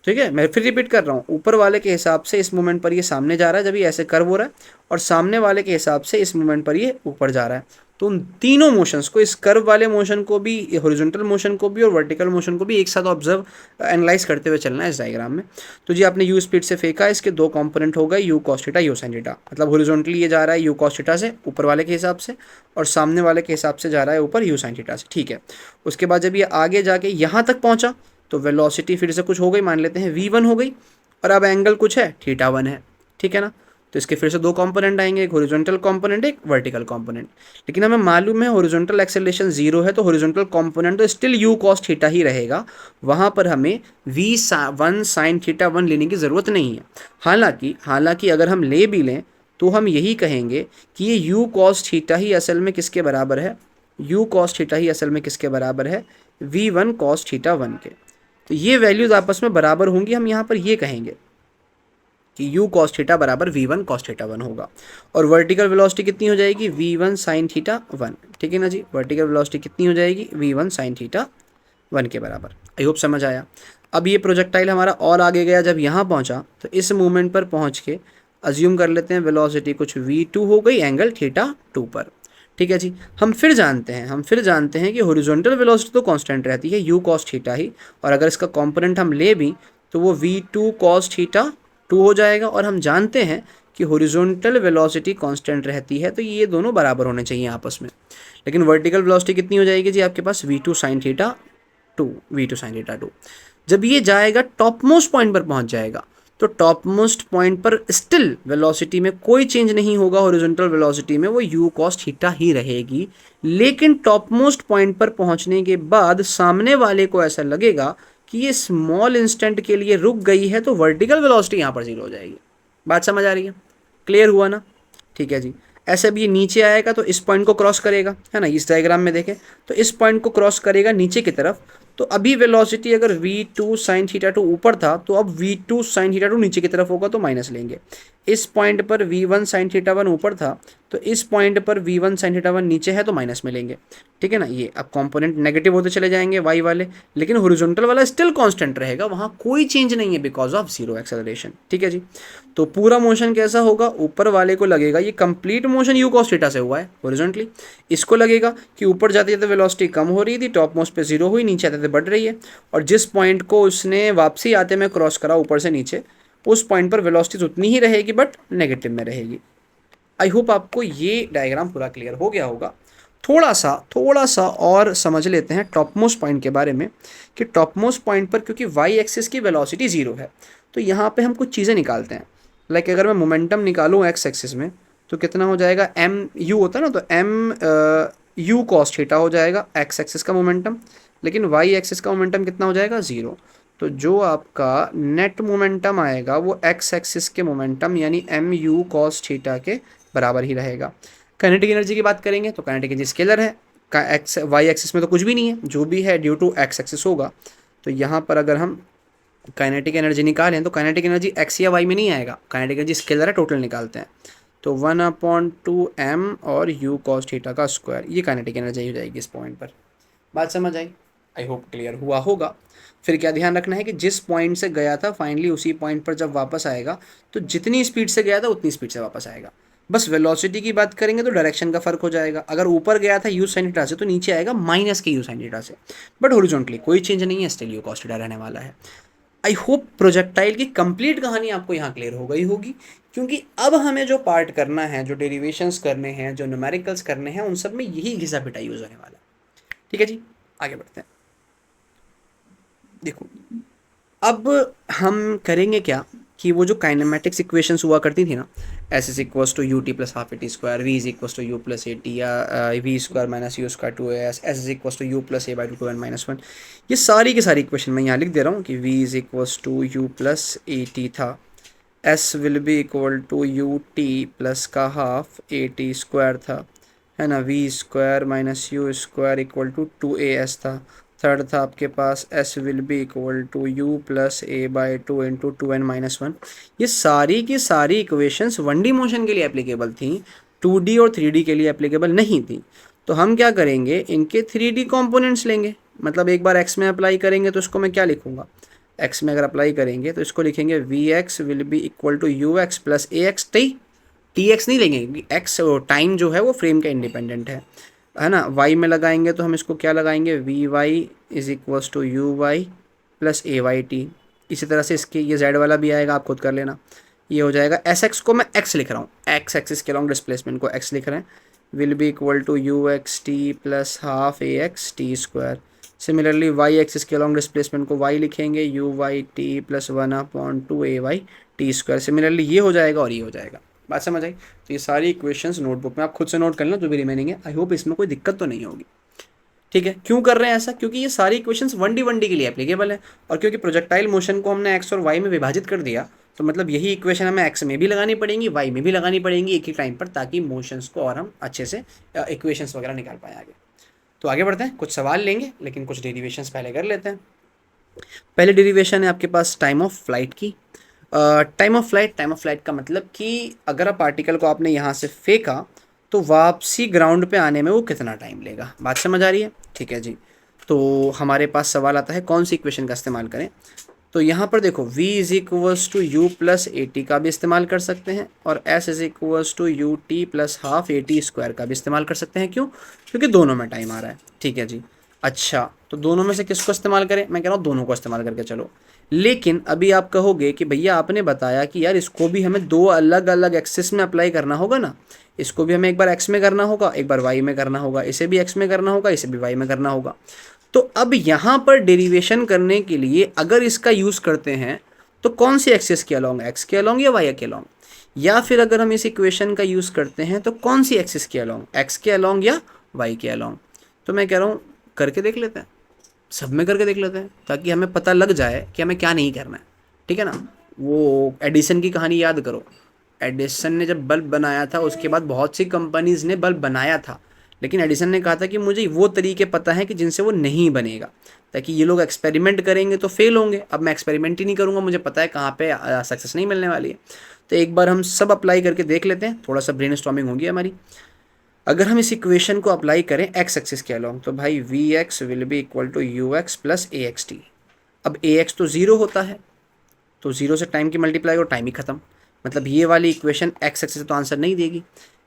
Speaker 1: ठीक है, मैं फिर रिपीट कर रहा हूँ, ऊपर वाले के हिसाब से इस मोमेंट पर ये सामने जा रहा है जब ये ऐसे कर्व हो रहा है, और सामने वाले के हिसाब से इस मोमेंट पर ये ऊपर जा रहा है। तो उन तीनों मोशंस को, इस कर्व वाले मोशन को भी, हॉरिजॉन्टल मोशन को भी और वर्टिकल मोशन को भी एक साथ ऑब्जर्व एनालाइज करते हुए चलना है इस डायग्राम में। तो जी आपने यू स्पीड से फेंका, इसके दो कंपोनेंट हो गए, you cos theta, you sine theta. मतलब हॉरिजॉन्टली ये जा रहा है यू कॉस थीटा से ऊपर वाले के हिसाब से, और सामने वाले के हिसाब से जा रहा है ऊपर यू साइन थीटा से। ठीक है, उसके बाद जब ये आगे जाके यहाँ तक पहुँचा, तो वेलोसिटी फिर से कुछ हो गई, मान लेते हैं v1 हो गई, और अब एंगल कुछ है, थीटा 1 है। ठीक है ना? तो इसके फिर से दो कंपोनेंट आएंगे, एक हॉरिजॉन्टल कंपोनेंट, एक वर्टिकल कंपोनेंट। लेकिन हमें मालूम है हॉरिजॉन्टल एक्सेलरेशन 0 है, तो हॉरिजॉन्टल कंपोनेंट तो स्टिल यू कॉस थीटा ही रहेगा। वहाँ पर हमें v1 साइन थीटा 1 लेने की ज़रूरत नहीं है। हालांकि अगर हम ले भी लें तो हम यही कहेंगे कि ये यू कॉस थीटा ही असल में किसके बराबर है? यू कॉस थीटा ही असल में किसके बराबर है? v1 कॉस थीटा 1 के। तो ये वैल्यूज आपस में बराबर होंगी। हम यहाँ पर ये कहेंगे कि u cos थीटा बराबर v1 cos थीटा 1 होगा। और वर्टिकल वेलोसिटी कितनी हो जाएगी? v1 sin theta 1। ठीक है ना जी? वर्टिकल वेलोसिटी कितनी हो जाएगी? v1 sin थीटा 1 के बराबर। आई होप समझ आया। अब ये प्रोजेक्टाइल हमारा और आगे गया, जब यहाँ पहुँचा तो इस मोमेंट पर पहुँच के अज्यूम कर लेते हैं वेलोसिटी कुछ v2 हो गई, एंगल थीटा 2 पर। ठीक है जी, हम फिर जानते हैं कि हॉरिजॉन्टल वेलोसिटी तो कांस्टेंट रहती है u cos थीटा ही, और अगर इसका कंपोनेंट हम ले भी तो वो v2 cos थीटा 2 हो जाएगा। और हम जानते हैं कि हॉरिजॉन्टल वेलोसिटी कांस्टेंट रहती है, तो ये दोनों बराबर होने चाहिए आपस में। लेकिन वर्टिकल वेलोसिटी कितनी हो जाएगी जी आपके पास? v2 sin theta 2, v2 sin theta 2। जब ये जाएगा टॉप मोस्ट पॉइंट पर पहुंच जाएगा, तो टॉप मोस्ट पॉइंट पर स्टिल वेलोसिटी में कोई चेंज नहीं होगा, हॉरिजॉन्टल वेलोसिटी में वो u cos थीटा ही रहेगी। लेकिन टॉप मोस्ट पॉइंट पर पहुंचने के बाद सामने वाले को ऐसा लगेगा कि ये स्मॉल इंस्टेंट के लिए रुक गई है, तो वर्टिकल वेलोसिटी यहाँ पर 0 हो जाएगी। बात समझ आ रही है? क्लियर हुआ ना? ठीक है जी। ऐसे भी ये नीचे आएगा तो इस पॉइंट को क्रॉस करेगा, है ना? इस डायग्राम में देखें तो इस पॉइंट को क्रॉस करेगा नीचे की तरफ। तो अभी वेलोसिटी अगर v2 sin थीटा 2 ऊपर था, तो अब v2 sin थीटा 2 नीचे की तरफ होगा, तो माइनस लेंगे। इस पॉइंट पर v1 sin थीटा 1 ऊपर था, तो इस पॉइंट पर v1 sin थीटा 1 नीचे है, तो माइनस में लेंगे। ठीक है ना? ये अब कंपोनेंट नेगेटिव होते चले जाएंगे y वाले, लेकिन हॉरिजॉन्टल वाला स्टिल कांस्टेंट रहेगा, वहाँ कोई चेंज नहीं है बिकॉज ऑफ 0 एक्सेलरेशन। ठीक है जी। तो पूरा मोशन कैसा होगा? ऊपर वाले को लगेगा ये complete motion u cos theta से हुआ है हॉरिजॉन्टली। इसको लगेगा कि ऊपर जाते जाते वेलोसिटी कम हो रही थी, टॉप मोस्ट पे 0 हुई, नीचे आते बढ़ रही है, और जिस पॉइंट को उसने वापसी आते में क्रॉस करा ऊपर से नीचे, उस पॉइंट पर वेलोसिटी उतनी ही रहेगी बट नेगेटिव में रहेगी। आई होप आपको ये डायग्राम पूरा क्लियर हो गया होगा। थोड़ा सा और समझ लेते हैं टॉप मोस्ट पॉइंट के बारे में, कि टॉप मोस्ट पॉइंट पर क्योंकि वाई एक्सिस की वेलोसिटी 0 है, तो यहाँ पे हम कुछ चीज़ें निकालते हैं। लाइक अगर मैं मोमेंटम निकालूँ एक्स एक्सिस में, तो कितना हो जाएगा? m u होता है ना, तो m यू कॉस थीटा हो जाएगा एक्स एक्सिस का मोमेंटम, लेकिन वाई एक्सिस का मोमेंटम कितना हो जाएगा 0। तो जो आपका नेट मोमेंटम आएगा वो एक्स एक्सिस के मोमेंटम यानी एम यू कॉस थीटा के बराबर ही रहेगा। काइनेटिक एनर्जी की बात करेंगे तो काइनेटिक एनर्जी स्केलर है, का एक्स वाई एक्सिस में तो कुछ भी नहीं है, जो भी है ड्यू टू एक्स एक्सिस होगा। तो यहाँ पर अगर हम काइनेटिक एनर्जी निकालें तो काइनेटिक एनर्जी एक्स या वाई में नहीं आएगा, काइनेटिक एनर्जी स्केलर है, टोटल निकालते हैं तो 1/2m और u cos थीटा का स्क्वायर, ये काइनेटिक एनर्जी हो जाएगी इस पॉइंट पर। बात समझ आई? आई होप क्लियर हुआ होगा। फिर क्या ध्यान रखना है कि जिस पॉइंट से गया था फाइनली उसी पॉइंट पर जब वापस आएगा तो जितनी स्पीड से गया था उतनी स्पीड से वापस आएगा। बस वेलोसिटी की बात करेंगे तो डायरेक्शन का फर्क हो जाएगा, अगर ऊपर गया था u sin थीटा से तो नीचे आएगा माइनस के u sin थीटा से, बट हॉरिजॉन्टली कोई चेंज नहीं है, स्टिल u cos थीटा रहने वाला है। आई होप प्रोजेक्टाइल की कंप्लीट कहानी आपको यहाँ क्लियर हो गई होगी, क्योंकि अब हमें जो पार्ट करना है, जो डेरिवेशंस करने हैं, जो न्यूमेरिकल्स करने हैं, उन सब में यही घिसा पिटा यूज होने वाला है। ठीक है जी, आगे बढ़ते हैं। देखो अब हम करेंगे क्या कि वो जो काइनेमेटिक्स इक्वेशंस हुआ करती थी ना, s is equals to U T plus half A T square, v is equals to you plus A t, या v square minus you square two s is equals to you plus a by two n minus one, ये सारी की सारी equation मैं यहाँ लिख दे रहा हूँ कि v is equals to you plus A t था, s will be equal to U T plus का हाफ ए टी स्क्वायर था, है ना, v square minus you square equal to 2as था। थर्ड था आपके पास s will be equal to you plus a by two into 2n minus one. ये सारी की सारी इक्वेशंस 1D मोशन के लिए एप्लीकेबल थी, 2D और 3D के लिए एप्लीकेबल नहीं थी। तो हम क्या करेंगे, इनके 3D कंपोनेंट्स लेंगे, मतलब एक बार x में अप्लाई करेंगे तो इसको मैं क्या लिखूंगा, x में अगर अप्लाई करेंगे तो इसको लिखेंगे V X will be equal to U X plus A X T X नहीं लेंगे क्योंकि एक्स टाइम जो है वो फ्रेम का इंडिपेंडेंट है ना। वाई में लगाएंगे तो हम इसको क्या लगाएंगे, V Y is equals to U Y plus A Y T. इसी तरह से इसके ये जेड वाला भी आएगा, आप खुद कर लेना, ये हो जाएगा एस एक्स को मैं एक्स लिख रहा हूँ, एक्स एक्सिस के लॉन्ग डिस्प्लेसमेंट को एक्स लिख रहे हैं, will be equal to U X T plus half A X T square. Similarly Y axis के लॉन्ग डिस्प्लेसमेंट को वाई लिखेंगे, U Y T plus 1/2 A Y T square. Similarly ये हो जाएगा और ये हो जाएगा। बात समझ आई? तो ये सारी इक्वेशंस नोटबुक में आप खुद से नोट कर लेना जो भी रिमेनिंग है। आई होप इसमें कोई दिक्कत तो नहीं होगी। ठीक है, क्यों कर रहे हैं ऐसा, क्योंकि ये सारी इक्वेशंस 1D के लिए एप्लीकेबल है, और क्योंकि प्रोजेक्टाइल मोशन को हमने एक्स और वाई में विभाजित कर दिया तो मतलब यही इक्वेशन हमें एक्स में भी लगानी पड़ेंगी, वाई में भी लगानी पड़ेंगी एक ही टाइम पर, ताकि मोशंस को और हम अच्छे से इक्वेशंस वगैरह निकाल पाएँ आगे। तो आगे बढ़ते हैं, कुछ सवाल लेंगे लेकिन कुछ डेरिवेशंस पहले कर लेते हैं। पहले डेरिवेशन है आपके पास टाइम ऑफ फ्लाइट की। टाइम ऑफ फ्लाइट का मतलब कि अगर आप पार्टिकल को आपने यहाँ से फेंका तो वापसी ग्राउंड पे आने में वो कितना टाइम लेगा। बात समझ आ रही है? ठीक है जी। तो हमारे पास सवाल आता है कौन सी इक्वेशन का इस्तेमाल करें। तो यहाँ पर देखो v is equals to you plus A T का भी इस्तेमाल कर सकते हैं, और s is equals to U T plus half A T square का भी इस्तेमाल कर सकते हैं। क्यों? क्योंकि दोनों में टाइम आ रहा है। ठीक है जी। अच्छा, तो दोनों में से किसको इस्तेमाल करें? मैं कह रहा हूँ दोनों को इस्तेमाल करके चलो। लेकिन अभी आप कहोगे कि भैया आपने बताया कि यार इसको भी हमें दो अलग अलग एक्सिस में अप्लाई करना होगा ना, इसको भी हमें एक बार एक्स में करना होगा, एक बार वाई में करना होगा, इसे भी एक्स में करना होगा, इसे भी वाई में करना होगा। तो अब यहाँ पर डेरिवेशन करने के लिए अगर इसका यूज़ करते हैं तो कौन सी एक्सिस के अलॉन्ग, एक्स के अलॉन्ग या वाई के अलॉन्ग, या फिर अगर हम इस इक्वेशन का यूज़ करते हैं तो कौन सी एक्सिस के अलॉन्ग, एक्स के अलॉन्ग या वाई के अलॉन्ग। तो मैं कह रहा हूँ करके देख लेते हैं, सब में करके देख लेते हैं, ताकि हमें पता लग जाए कि हमें क्या नहीं करना है। ठीक है ना? वो एडिसन की कहानी याद करो, एडिसन ने जब बल्ब बनाया था उसके बाद बहुत सी कंपनीज़ ने बल्ब बनाया था, लेकिन एडिसन ने कहा था कि मुझे वो तरीके पता है कि जिनसे वो नहीं बनेगा, ताकि ये लोग एक्सपेरिमेंट करेंगे तो फेल होंगे। अब मैं एक्सपेरिमेंट ही नहीं करूँगा, मुझे पता है कहाँ पे सक्सेस नहीं मिलने वाली है। तो एक बार हम सब अप्लाई करके देख लेते हैं, थोड़ा सा ब्रेनस्टॉर्मिंग होगी हमारी। अगर हम इस इक्वेशन को अप्लाई करें एक्स एक्सिस के अलॉन्ग तो भाई V X will be equal to U X plus A X T. अब ए एक्स तो ज़ीरो होता है, तो ज़ीरो से टाइम की मल्टीप्लाई और टाइम ही ख़त्म, मतलब ये वाली इक्वेशन एक्स एक्सिस तो आंसर नहीं देगी।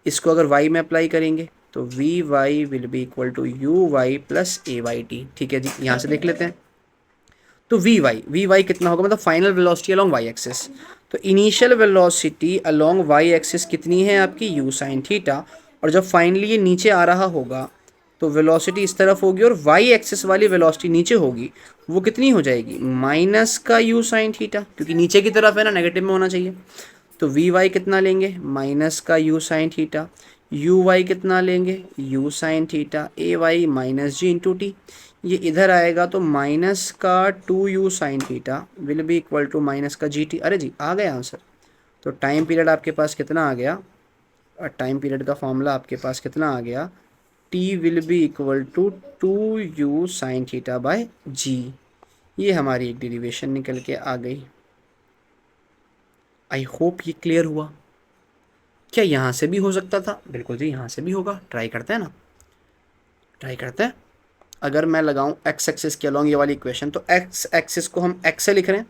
Speaker 1: इसको अगर वाई में अप्लाई करेंगे तो V Y will be equal to U Y plus A Y T. ठीक है जी, यहाँ से देख लेते हैं। तो वी वाई कितना होगा, मतलब final velocity along y axis. तो initial velocity along y axis कितनी है आपकी, यू साइन थीटा, और जब फाइनली ये नीचे आ रहा होगा तो वेलोसिटी इस तरफ होगी और वाई एक्सिस वाली वेलोसिटी नीचे होगी, वो कितनी हो जाएगी, माइनस का यू साइन थीटा, क्योंकि नीचे की तरफ है ना, नेगेटिव में होना चाहिए। तो वी वाई कितना लेंगे, माइनस का U sine theta, U Y कितना लेंगे, U sine theta, A Y minus G into T, ये इधर आएगा तो माइनस का 2u sine theta will be equal to minus का जी टी। अरे जी आ गया आंसर। तो टाइम पीरियड आपके पास कितना आ गया, टाइम पीरियड का फॉर्मूला आपके पास कितना आ गया, t will be equal to 2u sine theta by g. ये हमारी एक डेरिवेशन निकल के आ गई। आई होप ये क्लियर हुआ। क्या यहाँ से भी हो सकता था, बिल्कुल जी यहाँ से भी होगा, ट्राई करते हैं ना, ट्राई करते हैं। अगर मैं लगाऊं एक्स एक्सिस के अलॉन्ग ये वाली इक्वेशन, तो एक्स एक्सिस को हम एक्स से लिख रहे हैं,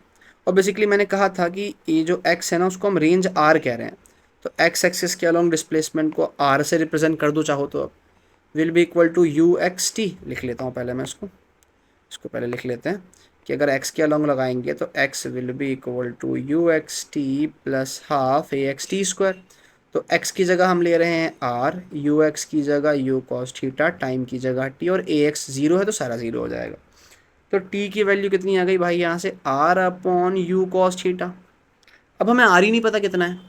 Speaker 1: और बेसिकली मैंने कहा था कि ये जो एक्स है ना उसको हम रेंज आर कह रहे हैं, तो एक्स एक्सिस के अलॉन्ग डिस्प्लेसमेंट को आर से रिप्रेजेंट कर दो चाहो तो। अब will be equal to U X T, लिख लेता हूँ पहले मैं इसको पहले लिख लेते हैं कि अगर x के अलॉन्ग लगाएंगे तो x will be equal to U X T plus half A X T square. तो x की जगह हम ले रहे हैं r, यू एक्स की जगह यू कॉस थीटा, टाइम की जगह t, और ए एक्स ज़ीरो है तो सारा ज़ीरो हो जाएगा। तो t की वैल्यू कितनी आ गई भाई यहाँ से, r upon you cos theta. अब हमें r ही नहीं पता कितना है,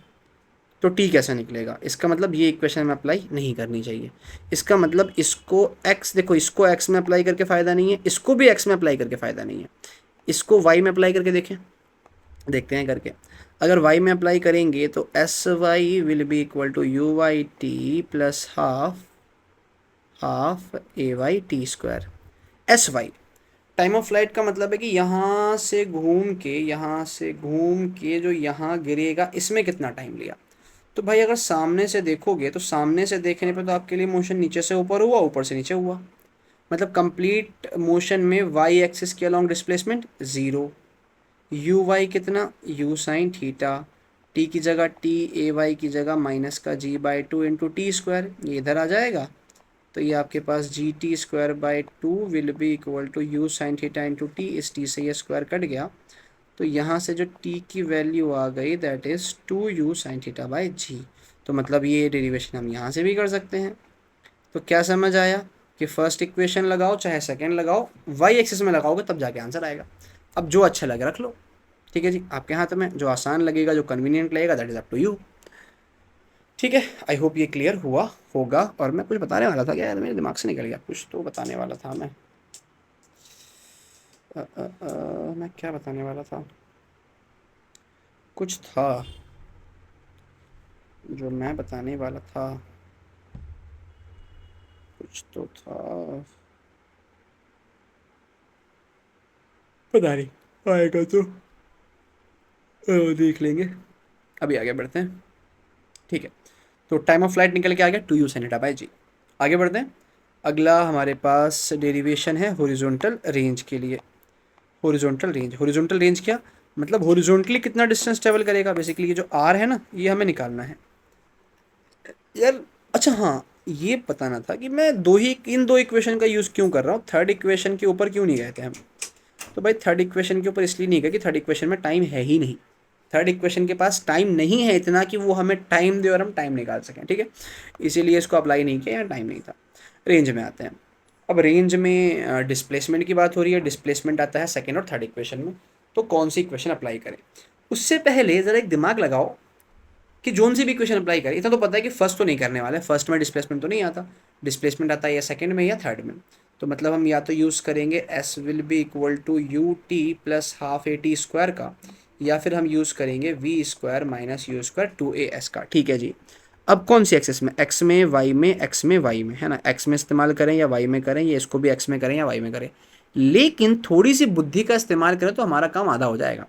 Speaker 1: तो t कैसे निकलेगा, इसका मतलब ये इक्वेशन में अप्लाई नहीं करनी चाहिए। इसका मतलब इसको x, देखो इसको x में अप्लाई करके फ़ायदा नहीं है, इसको भी x में अप्लाई करके फ़ायदा नहीं है, इसको y में अप्लाई करके देखते हैं करके। अगर y में अप्लाई करेंगे तो S Y will be equal to U Y T plus half A Y T square. S Y time of flight का मतलब है कि यहाँ से घूम के जो यहाँ गिरेगा इसमें कितना टाइम लिया। तो भाई अगर सामने से देखोगे तो सामने से देखने पे तो आपके लिए मोशन नीचे से ऊपर हुआ, ऊपर से नीचे हुआ, मतलब कंप्लीट मोशन में वाई एक्सिस के along displacement zero, u Y कितना, यू साइन थीटा, टी की जगह टी, ए वाई की जगह माइनस का g by two into t square, ये इधर आ जाएगा, तो ये आपके पास g t square by two will be equal to u sine theta into t, इस टी से ये स्क्वायर कट गया, तो यहाँ से जो t की वैल्यू आ गई that is 2u sine theta by g. तो मतलब ये डेरिवेशन हम यहाँ से भी कर सकते हैं। तो क्या समझ आया कि फर्स्ट इक्वेशन लगाओ चाहे सेकंड लगाओ, y एक्सिस में लगाओगे तब जाके आंसर आएगा। अब जो अच्छा लगे रख लो, ठीक है जी, आपके हाथ में, जो आसान लगेगा जो कन्वीनियंट लगेगा that is up to you. ठीक है, आई होप ये क्लियर हुआ होगा। और मैं कुछ बताने वाला था क्या यार, मेरे दिमाग से निकल गया, कुछ तो बताने वाला था मैं। मैं क्या बताने वाला था, कुछ था जो मैं बताने वाला था, कुछ तो था, पता नहीं, आएगा तो देख लेंगे। अभी आगे बढ़ते हैं, ठीक है। तो टाइम ऑफ फ्लाइट निकल के आ गया 2u sin थीटा बाई जी। आगे बढ़ते हैं, अगला हमारे पास डेरिवेशन है हॉरिजॉन्टल रेंज के लिए। हॉरिजॉन्टल रेंज क्या मतलब, हॉरिजॉन्टली कितना डिस्टेंस ट्रेवल करेगा, बेसिकली ये जो r है ना ये हमें निकालना है यार। अच्छा हाँ, ये बताना था कि मैं इन दो इक्वेशन का यूज़ क्यों कर रहा हूँ, थर्ड इक्वेशन के ऊपर क्यों नहीं गए थे हम। तो भाई थर्ड इक्वेशन के ऊपर इसलिए नहीं गए कि थर्ड इक्वेशन में टाइम है ही नहीं, थर्ड इक्वेशन के पास टाइम नहीं है इतना कि वो हमें टाइम दे और हम टाइम निकाल सकें, ठीक है, इसीलिए इसको अप्लाई नहीं किया, यहाँ टाइम नहीं था। रेंज में आते हैं, अब रेंज में डिस्प्लेसमेंट की बात हो रही है, डिस्प्लेसमेंट आता है सेकेंड और थर्ड इक्वेशन में, तो कौन सी इक्वेशन अप्लाई करें। उससे पहले ज़रा एक दिमाग लगाओ कि जोन सी भी इक्वेशन अप्लाई करें, इतना तो पता है कि फर्स्ट तो नहीं करने वाले, फर्स्ट में डिस्प्लेसमेंट तो नहीं आता, डिस्प्लेसमेंट आता है या सेकंड में या थर्ड में। तो मतलब हम या तो यूज़ करेंगे S will be equal to U T plus half A T square का, या फिर हम यूज़ करेंगे V square minus you square two A S का, ठीक है जी। अब कौन सी एक्सेस में, एक्स में, वाई में, एक्स में, वाई में, है ना, एक्स में इस्तेमाल करें या वाई में करें, या इसको भी एक्स में करें या वाई में करें, लेकिन थोड़ी सी बुद्धि का इस्तेमाल करें तो हमारा काम आधा हो जाएगा।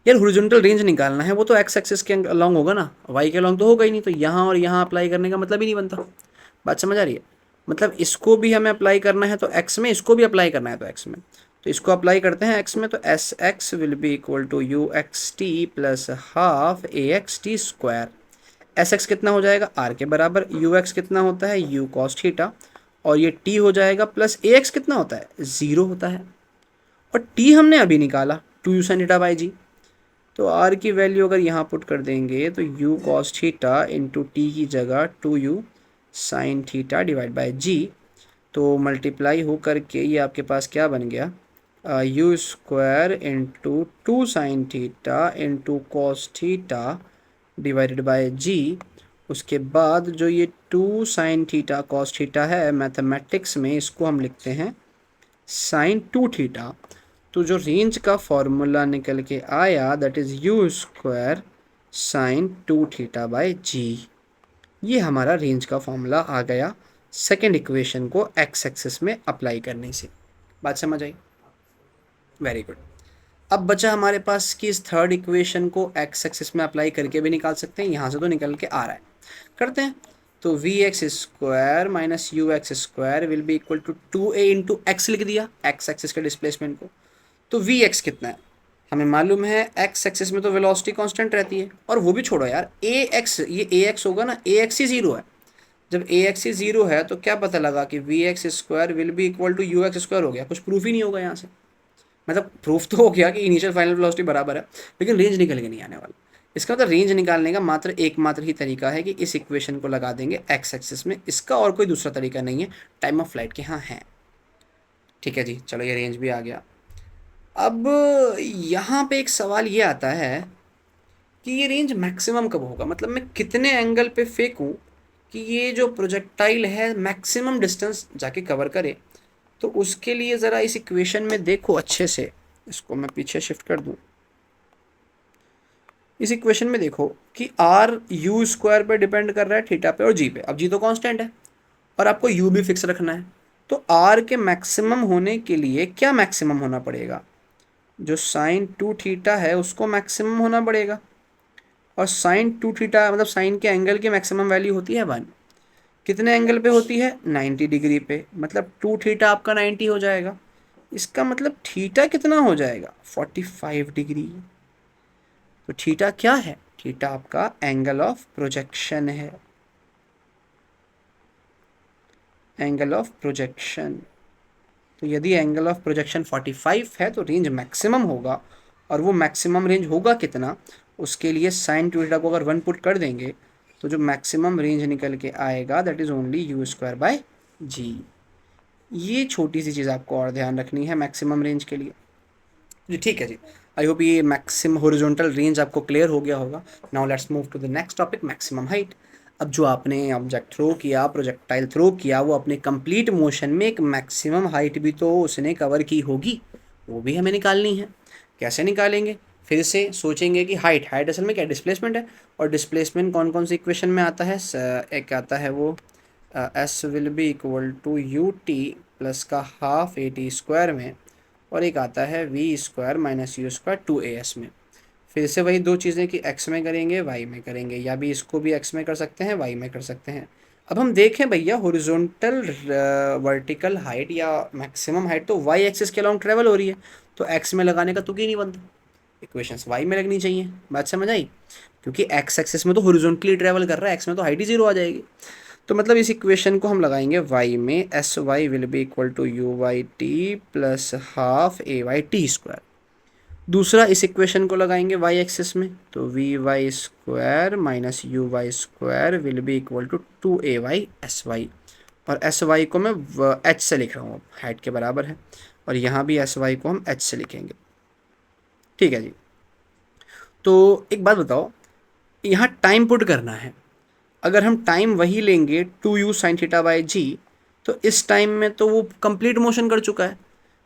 Speaker 1: यार हॉरिजॉन्टल रेंज निकालना है, वो तो एक्स एक्सिस के अलॉन्ग होगा ना, वाई के अलॉन्ग तो होगा ही नहीं, तो यहाँ और यहाँ अप्लाई करने का मतलब ही नहीं बनता। बात समझ आ रही है, मतलब इसको भी हमें अप्लाई करना है तो एक्स में, इसको भी अप्लाई करना है तो एक्स में, तो इसको अप्लाई करते हैं एक्स में, तो S X will be equal to U X T plus half A X T square. S X कितना हो जाएगा, आर के बराबर, यू एक्स कितना होता है, यू कॉस थीटा, और ये टी हो जाएगा प्लस ए एक्स कितना होता है, ज़ीरो होता है, और टी हमने अभी निकाला 2u sin theta by g. तो r की वैल्यू अगर यहाँ पुट कर देंगे तो u cos theta into t की जगह 2u sine theta divide by g, तो मल्टीप्लाई हो करके ये आपके पास क्या बन गया, u square into 2 sine theta into cos theta divided by g. उसके बाद जो ये 2 साइन थीटा कॉस थीटा है, मैथमेटिक्स में इसको हम लिखते हैं साइन 2 थीटा। तो जो रेंज का फॉर्मूला निकल के आया that is u square sine 2 theta by g. ये हमारा रेंज का फॉर्मूला आ गया सेकेंड इक्वेशन को एक्स एक्सिस में अप्लाई करने से। बात समझ आई? Very good. अब बचा हमारे पास कि इस थर्ड इक्वेशन को एक्स एक्सिस में अप्लाई करके भी निकाल सकते हैं, यहाँ से तो निकल के आ रहा है, करते हैं। तो V X square minus U X square will be equal to 2a into X लिख दिया एक्स एक्सिस के डिस्प्लेसमेंट को। तो वी एक्स कितना है हमें मालूम है, एक्स एक्सिस में तो वेलोसिटी कांस्टेंट रहती है, और वो भी छोड़ो यार, ए एक्स, ये ए एक्स होगा ना, ए एक्स ही जीरो है। जब ए एक्स ही जीरो है तो क्या पता लगा कि V X square will be equal to U X square हो गया, कुछ प्रूफ ही नहीं होगा यहाँ से। मतलब प्रूफ तो हो गया कि इनिशियल फाइनल वेलोसिटी बराबर है, लेकिन रेंज निकल के नहीं आने वाला। इसका मतलब रेंज निकालने का मात्र एकमात्र ही तरीका है कि इस इक्वेशन को लगा देंगे एक्स एक्सिस में, इसका और कोई दूसरा तरीका नहीं है। टाइम ऑफ फ्लाइट के यहाँ है। ठीक है जी, चलो ये रेंज भी आ गया। अब यहाँ पे एक सवाल ये आता है कि ये रेंज मैक्सिमम कब होगा, मतलब मैं कितने एंगल पे फेंकूं कि ये जो प्रोजेक्टाइल है मैक्सिमम डिस्टेंस जाके कवर करे। तो उसके लिए ज़रा इस इक्वेशन में देखो अच्छे से, इसको मैं पीछे शिफ्ट कर दूं। इस इक्वेशन में देखो कि आर यू स्क्वायर पे डिपेंड कर रहा है थीटा पे और जी पे। अब जी तो कांस्टेंट है और आपको यू भी फिक्स रखना है। तो आर के मैक्सिमम होने के लिए क्या मैक्सिमम होना पड़ेगा, जो साइन 2 थीटा है उसको मैक्सिमम होना पड़ेगा। और साइन 2 थीटा मतलब साइन के एंगल की मैक्सिमम वैल्यू होती है 1। कितने एंगल पे होती है, 90 डिग्री पे, मतलब 2 थीटा आपका 90 हो जाएगा। इसका मतलब थीटा कितना हो जाएगा, 45 डिग्री। तो थीटा क्या है, थीटा आपका एंगल ऑफ प्रोजेक्शन है, एंगल ऑफ प्रोजेक्शन। तो यदि एंगल ऑफ प्रोजेक्शन 45 है तो रेंज मैक्सिमम होगा। और वो मैक्सिमम रेंज होगा कितना, उसके लिए साइन थीटा को अगर 1 पुट कर देंगे तो जो मैक्सिमम रेंज निकल के आएगा that is only u square by g. ये छोटी सी चीज़ आपको और ध्यान रखनी है मैक्सिमम रेंज के लिए जी। ठीक है जी, आई होप ये मैक्सिमम हॉरिजॉन्टल रेंज आपको क्लियर हो गया होगा। Now let's move to the next topic, maximum height. अब जो आपने ऑब्जेक्ट थ्रो किया, प्रोजेक्टाइल थ्रो किया, वो अपने कंप्लीट मोशन में एक मैक्सिमम हाइट भी तो उसने कवर की होगी, वो भी हमें निकालनी है। कैसे निकालेंगे, फिर से सोचेंगे कि हाइट, हाइट असल में क्या डिस्प्लेसमेंट है, और डिस्प्लेसमेंट कौन कौन सी इक्वेशन में आता है। एक आता है वो S will be equal to U T plus का हाफ ए टी स्क्वायर में, और एक आता है V square minus you square 2as में। फिर से वही दो चीज़ें कि x में करेंगे y में करेंगे, या भी इसको भी x में कर सकते हैं y में कर सकते हैं। अब हम देखें भैया, हॉरिजॉन्टल वर्टिकल हाइट या मैक्सिमम हाइट तो y एक्सिस के अलॉन्ग ट्रेवल हो रही है, तो x में लगाने का तुक ही नहीं बनता, इक्वेशंस y में लगनी चाहिए। बात समझ आई? क्योंकि x एक्सिस में तो हॉरिजॉन्टली ट्रेवल कर रहा है, x में तो हाइट ही जीरो आ जाएगी। तो मतलब इस इक्वेशन को हम लगाएंगे y में, S Y will be equal to U Y T plus half A Y T square. दूसरा इस इक्वेशन को लगाएंगे y एक्सिस में, तो V Y square minus U Y square will be equal to 2ay S Y. और S Y को मैं h से लिख रहा हूँ, हाइट के बराबर है, और यहाँ भी एस वाई को हम h से लिखेंगे। ठीक है जी। तो एक बात बताओ, यहाँ टाइम पुट करना है। अगर हम टाइम वही लेंगे 2u sine theta by g, तो इस टाइम में तो वो कंप्लीट मोशन कर चुका है,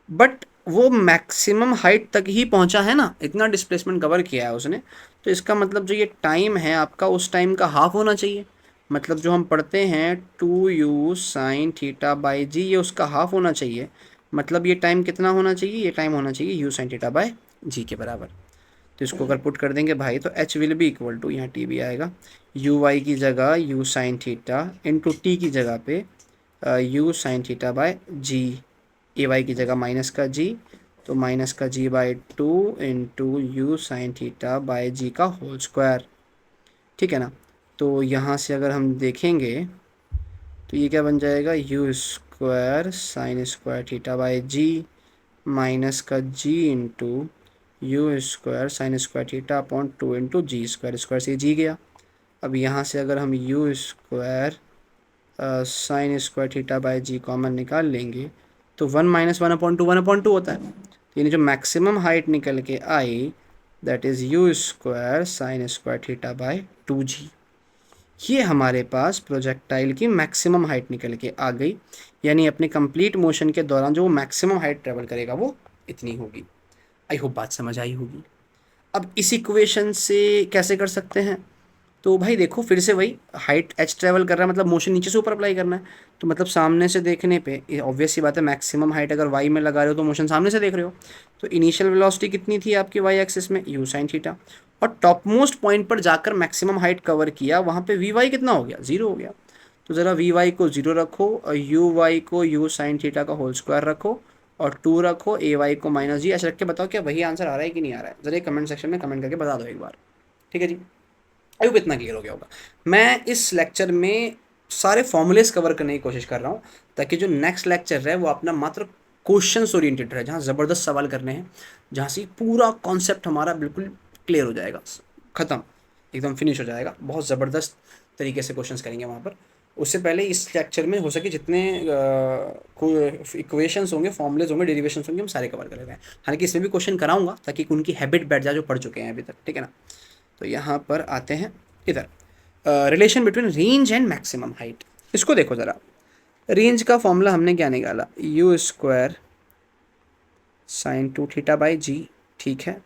Speaker 1: बट वो मैक्सिमम हाइट तक ही पहुंचा है ना, इतना डिस्प्लेसमेंट कवर किया है उसने। तो इसका मतलब जो ये टाइम है आपका, उस टाइम का हाफ होना चाहिए। मतलब जो हम पढ़ते हैं 2u साइन थीटा बाई जी, ये उसका हाफ होना चाहिए। मतलब ये टाइम कितना होना चाहिए, ये टाइम होना चाहिए u साइन थीटा बाई जी के बराबर। तो इसको अगर पुट कर देंगे भाई, तो h will be equal to, यहाँ t भी आएगा, यू वाई की जगह u sine theta into t की जगह पे u sine theta by g, a y की जगह माइनस का g, तो माइनस का g by 2 into u sine theta by g का होल स्क्वायर। ठीक है ना? तो यहाँ से अगर हम देखेंगे तो ये क्या बन जाएगा, U square sine square theta by G minus का g into U square sine square theta upon 2 into G square, square से जी गया। अब यहाँ से अगर हम U square sine square theta by G common निकाल लेंगे तो 1 माइनस 1/2 1/2 होता है। तो यानी जो मैक्सिमम हाइट निकल के आई that is u square sine square theta by 2g। ये हमारे पास प्रोजेक्टाइल की मैक्सिमम हाइट निकल के आ गई, यानी अपने कंप्लीट मोशन के दौरान जो मैक्सिमम हाइट ट्रेवल करेगा वो इतनी होगी। आई होप बात समझ आई होगी। अब इस इक्वेशन से कैसे कर सकते हैं, तो भाई देखो फिर से वही हाइट एच ट्रेवल कर रहा है, मतलब मोशन नीचे से ऊपर अप्लाई करना है, तो मतलब सामने से देखने पे ऑब्वियस सी बात है, मैक्सिमम हाइट अगर वाई में लगा रहे हो तो मोशन सामने से देख रहे हो, तो इनिशियल वेलोसिटी कितनी थी आपकी वाई एक्सिस में, यू साइन थीटा, और टॉप मोस्ट पॉइंट पर जाकर मैक्सिमम हाइट कवर किया, वहाँ पे वी वाई कितना हो गया, जीरो हो गया। तो ज़रा वी वाई को जीरो रखो और यू वाई को यू साइन थीटा का होल स्क्वायर रखो और 2 रखो, ए वाई को माइनस जी, ऐसे रख के बताओ क्या वही आंसर आ रहा है कि नहीं आ रहा है, ज़रा कमेंट सेक्शन में कमेंट करके बता दो एक बार। ठीक है जी, आई होप इतना क्लियर हो गया होगा। मैं इस लेक्चर में सारे फॉर्मूलेस कवर करने की कोशिश कर रहा हूँ, ताकि जो नेक्स्ट लेक्चर है वो अपना मात्र क्वेश्चन ओरिएंटेड है, जहाँ ज़बरदस्त सवाल करने हैं, जहाँ से पूरा कॉन्सेप्ट हमारा बिल्कुल क्लियर हो जाएगा, ख़त्म, एकदम फिनिश हो जाएगा। बहुत ज़बरदस्त तरीके से क्वेश्चंस करेंगे वहाँ पर। उससे पहले इस लेक्चर में हो सके जितने इक्वेशंस होंगे, फॉर्मुलेज होंगे, डेरिवेशंस होंगे, हम सारे कवर कर रहे हैं। हालांकि इसमें भी क्वेश्चन कराऊंगा ताकि उनकी हैबिट बैठ जाए जो पढ़ चुके हैं अभी तक, ठीक है ना। तो यहाँ पर आते हैं इधर, relation between range and maximum height. इसको देखो ज़रा, रेंज का फॉर्मूला हमने क्या निकाला, u square sine 2 theta by g, ठीक है।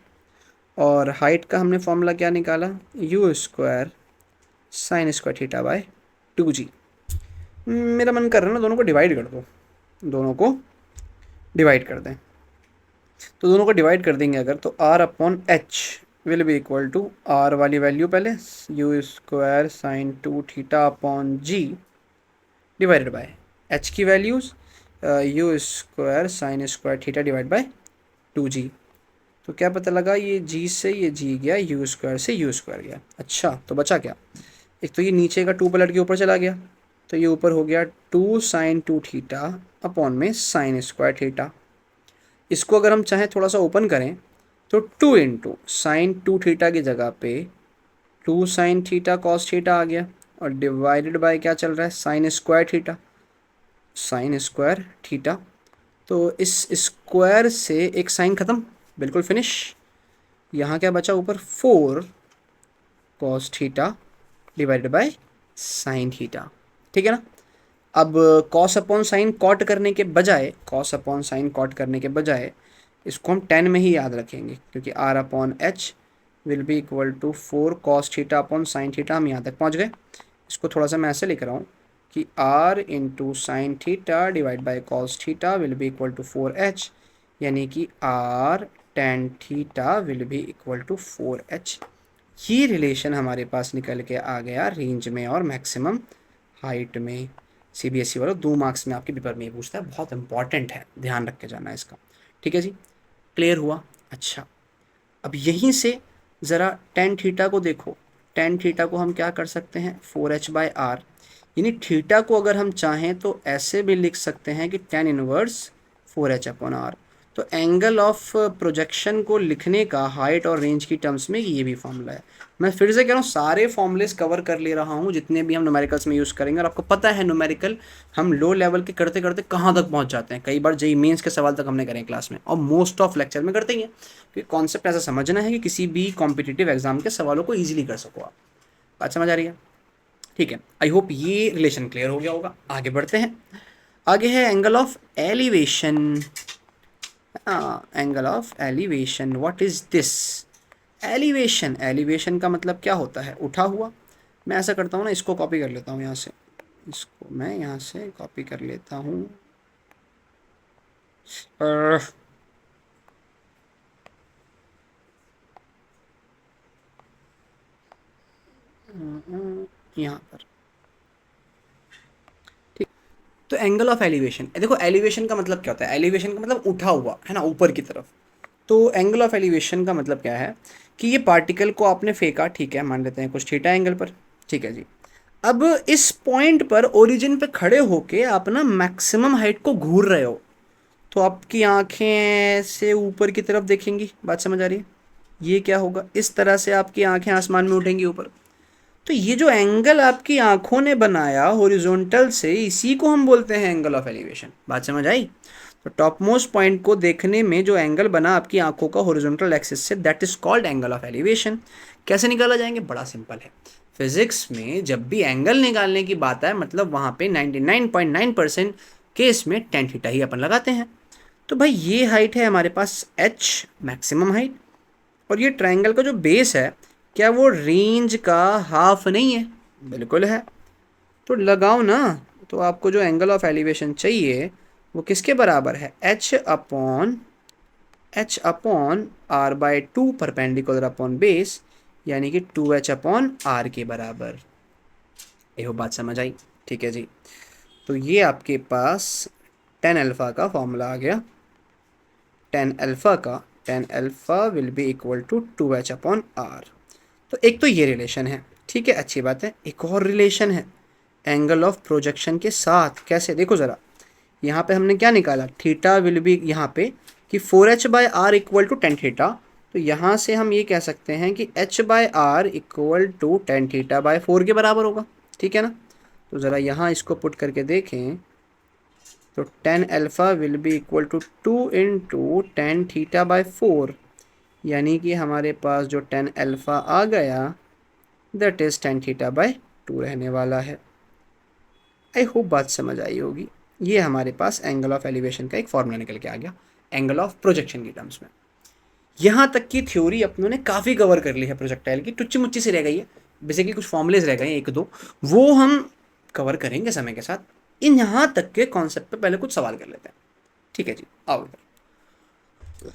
Speaker 1: और हाइट का हमने फॉर्मूला क्या निकाला, u square sine square theta by 2g। मेरा मन कर रहा है ना दोनों को डिवाइड कर दो, दोनों को डिवाइड कर दें, तो दोनों को डिवाइड कर देंगे अगर, तो r upon H will be equal to r वाली वैल्यू पहले U square sine 2 theta upon G divided by h की values U square sine square theta divide by 2g। तो क्या पता लगा, ये g से ये g गया, यू स्क्वायर से यू स्क्वायर गया। अच्छा तो बचा क्या, एक तो ये नीचे का 2 पलट के ऊपर चला गया, तो ये ऊपर हो गया 2 साइन 2 थीटा अपॉन में साइन स्क्वायर थीटा। इसको अगर हम चाहें थोड़ा सा ओपन करें तो 2 इंटू साइन 2 थीटा की जगह पे 2 साइन थीटा कॉस थीटा आ गया, और डिवाइडेड बाय क्या चल रहा है, sign square theta, sign square theta. तो इस स्क्वायर से एक साइन ख़त्म, बिल्कुल फिनिश। यहाँ क्या बचा ऊपर, 4 cos theta divided by sine theta, ठीक है ना। अब कॉस अपॉन साइन कॉट करने के बजाय, कॉस अपॉन साइन कॉट करने के बजाय इसको हम 10 में ही याद रखेंगे, क्योंकि r upon H will be equal to 4 cos theta upon sine theta, हम यहाँ तक पहुँच गए। इसको थोड़ा सा मैं ऐसे लिख रहा हूँ कि r into sine theta divide by cos theta will be equal to 4h, यानी कि r tan theta will be equal to 4h। ये रिलेशन हमारे पास निकल के आ गया रेंज में और मैक्सिमम हाइट में। CBSE वालों 2 मार्क्स में आपके पेपर में ये पूछता है, बहुत इंपॉर्टेंट है, ध्यान रख के जाना है इसका, ठीक है जी, क्लियर हुआ। अच्छा अब यहीं से ज़रा टेन थीटा को देखो, टेन थीटा को हम क्या कर सकते हैं, 4h बाई आर, यानी थीटा को अगर हम चाहें तो ऐसे भी लिख सकते हैं कि tan inverse 4h upon R. तो एंगल ऑफ प्रोजेक्शन को लिखने का हाइट और रेंज की टर्म्स में ये भी फॉर्मूला है। मैं फिर से कह रहा हूँ, सारे फॉर्मूलेस कवर कर ले रहा हूँ जितने भी हम न्यूमेरिकल्स में यूज़ करेंगे, और आपको पता है न्यूमेरिकल हम लो लेवल के करते करते कहाँ तक पहुँच जाते हैं। कई बार जेईई मेंस के सवाल तक हमने करें क्लास में, और मोस्ट ऑफ लेक्चर में करते ही हैं, क्योंकि कॉन्सेप्ट ऐसा समझना है कि किसी भी कॉम्पिटिटिव एग्जाम के सवालों को ईजिली कर सको आप। बात समझ आ रही है, ठीक है। आई होप ये रिलेशन क्लियर हो गया होगा। आगे बढ़ते हैं, आगे है angle of elevation. Angle of elevation, what is this, elevation, elevation का मतलब क्या होता है, उठा हुआ। मैं ऐसा करता हूँ ना, इसको कॉपी कर लेता हूँ यहाँ से, इसको मैं यहाँ से कॉपी कर लेता हूँ, यहाँ पर, ठीक। तो एंगल ऑफ एलिवेशन, देखो एलिवेशन का मतलब क्या होता है, एलिवेशन का मतलब उठा हुआ है ना, ऊपर की तरफ। तो एंगल ऑफ एलिवेशन का मतलब क्या है कि ये पार्टिकल को आपने फेंका, ठीक है, मान लेते हैं कुछ थीटा एंगल पर, ठीक है जी। अब इस पॉइंट पर ओरिजिन पे खड़े होके आप ना मैक्सिमम हाइट को घूर रहे हो, तो आपकी आंखें से ऊपर की तरफ देखेंगी, बात समझ आ रही है। ये क्या होगा, इस तरह से आपकी आंखें आसमान में उठेंगी ऊपर। तो ये जो एंगल आपकी आंखों ने बनाया हॉरिजॉन्टल से, इसी को हम बोलते हैं एंगल ऑफ एलिवेशन। बात समझ आई। तो टॉप मोस्ट पॉइंट को देखने में जो एंगल बना आपकी आंखों का हॉरिजॉन्टल एक्सिस से, that is called angle of elevation. कैसे निकाला जाएंगे, बड़ा सिंपल है। फिजिक्स में जब भी एंगल निकालने की बात है मतलब वहाँ पे 99.9% केस में टेन थीटा ही अपन लगाते हैं। तो भाई ये हाइट है हमारे पास एच मैक्सिमम हाइट, और ये ट्रायंगल का जो बेस है क्या वो रेंज का हाफ नहीं है? बिल्कुल है। तो लगाओ ना। तो आपको जो एंगल ऑफ एलिवेशन चाहिए वो किसके बराबर है? H upon R by two perpendicular upon base, यानी कि 2h/r के बराबर। ये हो बात समझ आई? ठीक है जी। तो ये आपके पास टेन अल्फ़ा का फॉर्मूला आ गया। Tan alpha will be equal to 2h/r। तो एक तो ये रिलेशन है, ठीक है, अच्छी बात है। एक और रिलेशन है एंगल ऑफ प्रोजेक्शन के साथ। कैसे? देखो ज़रा, यहाँ पे हमने क्या निकाला? थीटा विल बी यहाँ पे कि 4h/r equal to tan theta. तो यहाँ से हम ये कह सकते हैं कि h/r equal to tan theta by 4 के बराबर होगा, ठीक है ना? तो ज़रा यहाँ इसको पुट करके देखें तो tan alpha will be equal to 2 × tan θ/4, यानी कि हमारे पास जो टेन अल्फ़ा आ गया दैट इज़ tan θ/2 रहने वाला है। आई होप बात समझ आई होगी। ये हमारे पास एंगल ऑफ एलिवेशन का एक फॉर्मूला निकल के आ गया एंगल ऑफ प्रोजेक्शन की टर्म्स में। यहाँ तक की थ्योरी अपनों ने काफ़ी कवर कर ली है, प्रोजेक्टाइल की टुच्ची मुच्ची से रह गई है, बेसिकली कुछ फॉर्मूलेज रह गए हैं एक दो, वो हम कवर करेंगे समय के साथ। इन यहाँ तक के कॉन्सेप्ट पे पहले कुछ सवाल कर लेते हैं, ठीक है जी? आओ।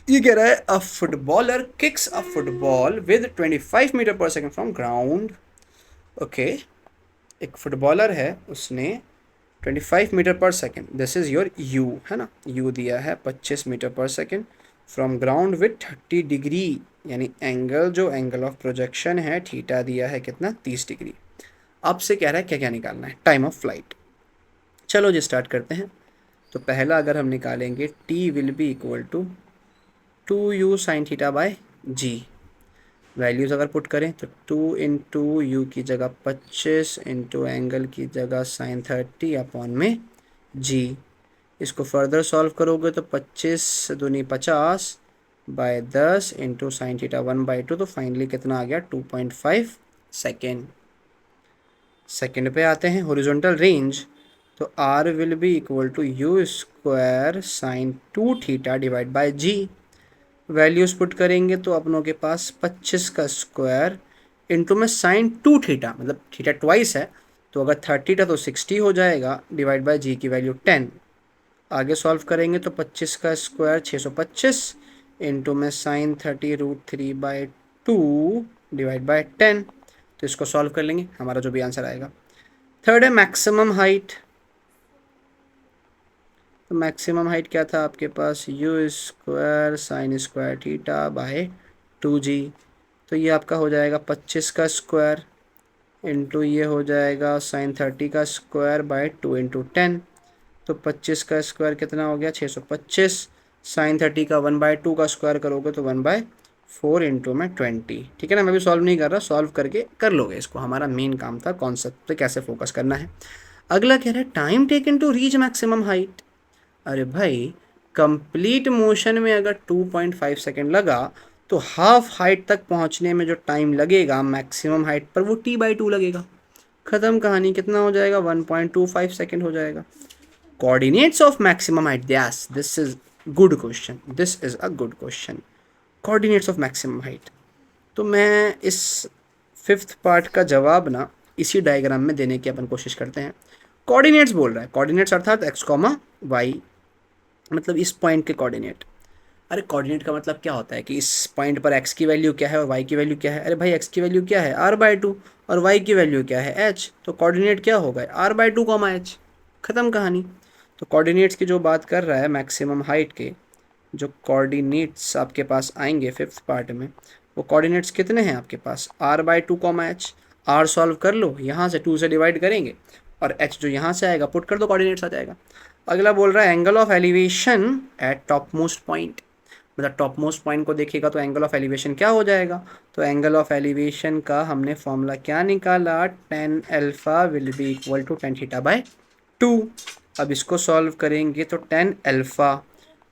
Speaker 1: ये कह रहा है a footballer kicks a football with 25 metre per second from ground. Okay, एक फुटबॉलर है, उसने 25 metre per second, this is your U, है ना? यू दिया है 25 metre per second from ground with 30 degree, यानी एंगल जो एंगल ऑफ प्रोजेक्शन है थीटा दिया है कितना? 30 डिग्री। अब से कह रहा है क्या क्या निकालना है? Time of flight. चलो जी स्टार्ट करते हैं। तो पहला अगर हम निकालेंगे T will be equal to 2u sine theta by G. Values अगर पुट करें तो 2 इंटू यू की जगह 25 इंटू एंगल की जगह साइन 30 अपॉन में जी। इसको फर्दर सॉल्व करोगे तो 25 दूनी 50 बाय 10 इंटू साइन थीटा 1/2, तो फाइनली कितना आ गया? 2.5 सेकेंड। सेकेंड पे आते हैं, हॉरिजॉन्टल रेंज। तो R will be equal to U square sine 2 theta divide by G. Values put करेंगे तो अपनों के पास 25 का स्क्वायर इंटू में साइन 2 थीटा, मतलब थीटा ट्वाइस है, तो अगर 30 था तो 60 हो जाएगा, डिवाइड बाय जी की वैल्यू 10। आगे सॉल्व करेंगे तो 25 का स्क्वायर 625 इंटू में साइन 30√3/2 डिवाइड बाय 10। तो इसको सॉल्व कर लेंगे, हमारा जो भी आंसर आएगा। थर्ड है मैक्सिमम हाइट। तो मैक्सिमम हाइट क्या था आपके पास? U square sine square theta by 2g। तो ये आपका हो जाएगा 25 का स्क्वायर इंटू ये हो जाएगा साइन 30 का स्क्वायर बाय 2 इंटू 10। तो 25 का स्क्वायर कितना हो गया? 625। साइन 30 का 1/2 का स्क्वायर करोगे तो 1/4 इंटू में 20। ठीक है ना? मैं भी सॉल्व नहीं कर रहा, सॉल्व करके कर लोगे इसको, हमारा मेन काम था कॉन्सेप्ट पे कैसे फोकस करना है। अगला कह रहा है time taken to reach maximum height. अरे भाई, कंप्लीट मोशन में अगर 2.5 सेकेंड लगा तो हाफ हाइट तक पहुंचने में जो टाइम लगेगा मैक्सिमम हाइट पर वो t/2 लगेगा। ख़त्म कहानी। कितना हो जाएगा? 1.25 सेकेंड हो जाएगा। Coordinates of maximum height, yes this is good question, this is a good question. Coordinates of maximum height, तो मैं इस फिफ्थ पार्ट का जवाब ना इसी डायग्राम में देने की अपन कोशिश करते हैं। कोऑर्डिनेट्स बोल रहा है, कोऑर्डिनेट्स अर्थात x, y, मतलब इस पॉइंट के कोऑर्डिनेट। अरे कोऑर्डिनेट का मतलब क्या होता है कि इस पॉइंट पर x की वैल्यू क्या है और y की वैल्यू क्या है? अरे भाई x की वैल्यू क्या है? r/2, और y की वैल्यू क्या है? h। तो कोऑर्डिनेट क्या होगा? r/2, h। ख़त्म कहानी। तो कोऑर्डिनेट्स की जो बात कर रहा है मैक्सिमम हाइट के, जो कोऑर्डिनेट्स आपके पास आएंगे फिफ्थ पार्ट में, वो कोऑर्डिनेट्स कितने हैं आपके पास? r/2, h। r सॉल्व कर लो, यहाँ से 2 से डिवाइड करेंगे और h जो यहाँ से आएगा पुट कर दो, कोऑर्डिनेट्स आ जाएगा। अगला बोल रहा है angle of elevation eight top most point. मतलब टॉप मोस्ट पॉइंट को देखेगा तो एंगल ऑफ एलिवेशन क्या हो जाएगा? तो एंगल ऑफ एलिवेशन का हमने फॉर्मूला क्या निकाला? Tan alpha will be equal to tan theta by 2। अब इसको सॉल्व करेंगे तो टेन अल्फा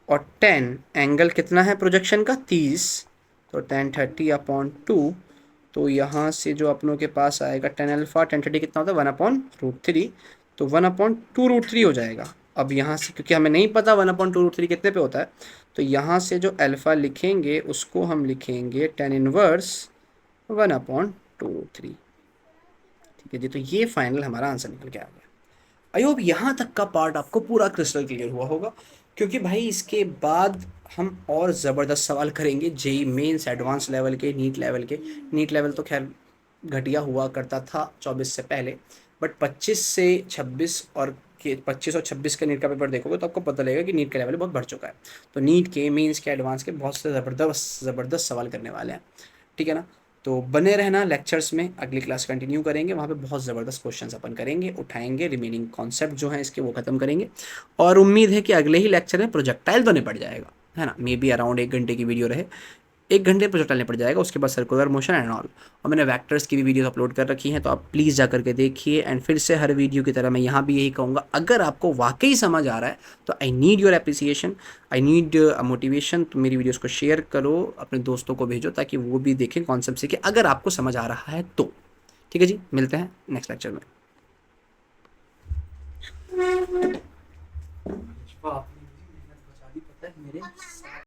Speaker 1: और 10 एंगल कितना है प्रोजेक्शन का? 30, तो tan 30/2, तो यहाँ से जो अपनों के पास आएगा टेन अल्फ़ा, टेन थर्टी कितना होता है 1/√3, तो 1/2√3 हो जाएगा। अब यहाँ से क्योंकि हमें नहीं पता 1/2√3 कितने पे होता है, तो यहाँ से जो अल्फ़ा लिखेंगे उसको हम लिखेंगे टेन इनवर्स 1/2√3। ठीक है जी, तो ये फाइनल हमारा आंसर निकल के आ गया। आई होप यहाँ तक का पार्ट आपको पूरा क्रिस्टल क्लियर हुआ होगा, क्योंकि भाई इसके बाद हम और ज़बरदस्त सवाल करेंगे जेई मेंस एडवांस लेवल के, नीट लेवल के। नीट लेवल तो खैर घटिया हुआ करता था 24 से पहले, बट 25 से 26 और के 25 और 26 का नीट का पेपर देखोगे तो आपको पता लगेगा कि नीट का लेवल बहुत बढ़ चुका है। तो नीट के, मेंस के, एडवांस के बहुत से ज़बरदस्त ज़बरदस्त सवाल करने वाले हैं। ठीक है ना, तो बने रहना लेक्चर्स में, अगली क्लास कंटिन्यू करेंगे, वहाँ पे बहुत ज़बरदस्त क्वेश्चंस अपन करेंगे, उठाएंगे, रिमेनिंग कॉन्सेप्ट जो हैं इसके वो ख़त्म करेंगे। और उम्मीद है कि अगले ही लेक्चर में प्रोजेक्टाइल तो निपट जाएगा, है ना, मे बी अराउंड 1 घंटे की वीडियो रहे, 1 घंटे प्रोजेक्टाइल निपट जाएगा, उसके बाद सर्कुलर मोशन एंड ऑल। और मैंने वैक्टर्स की भी वीडियोस अपलोड कर रखी हैं, तो आप प्लीज़ जा करके देखिए। एंड फिर से हर वीडियो की तरह मैं यहाँ भी यही कहूँगा, अगर आपको वाकई समझ आ रहा है तो I need your appreciation, I need motivation. तो मेरी वीडियोस को शेयर करो, अपने दोस्तों को भेजो, ताकि वो भी देखें कॉन्सेप्ट सीखें, अगर आपको समझ आ रहा है तो। ठीक है जी, मिलते हैं नेक्स्ट लेक्चर में।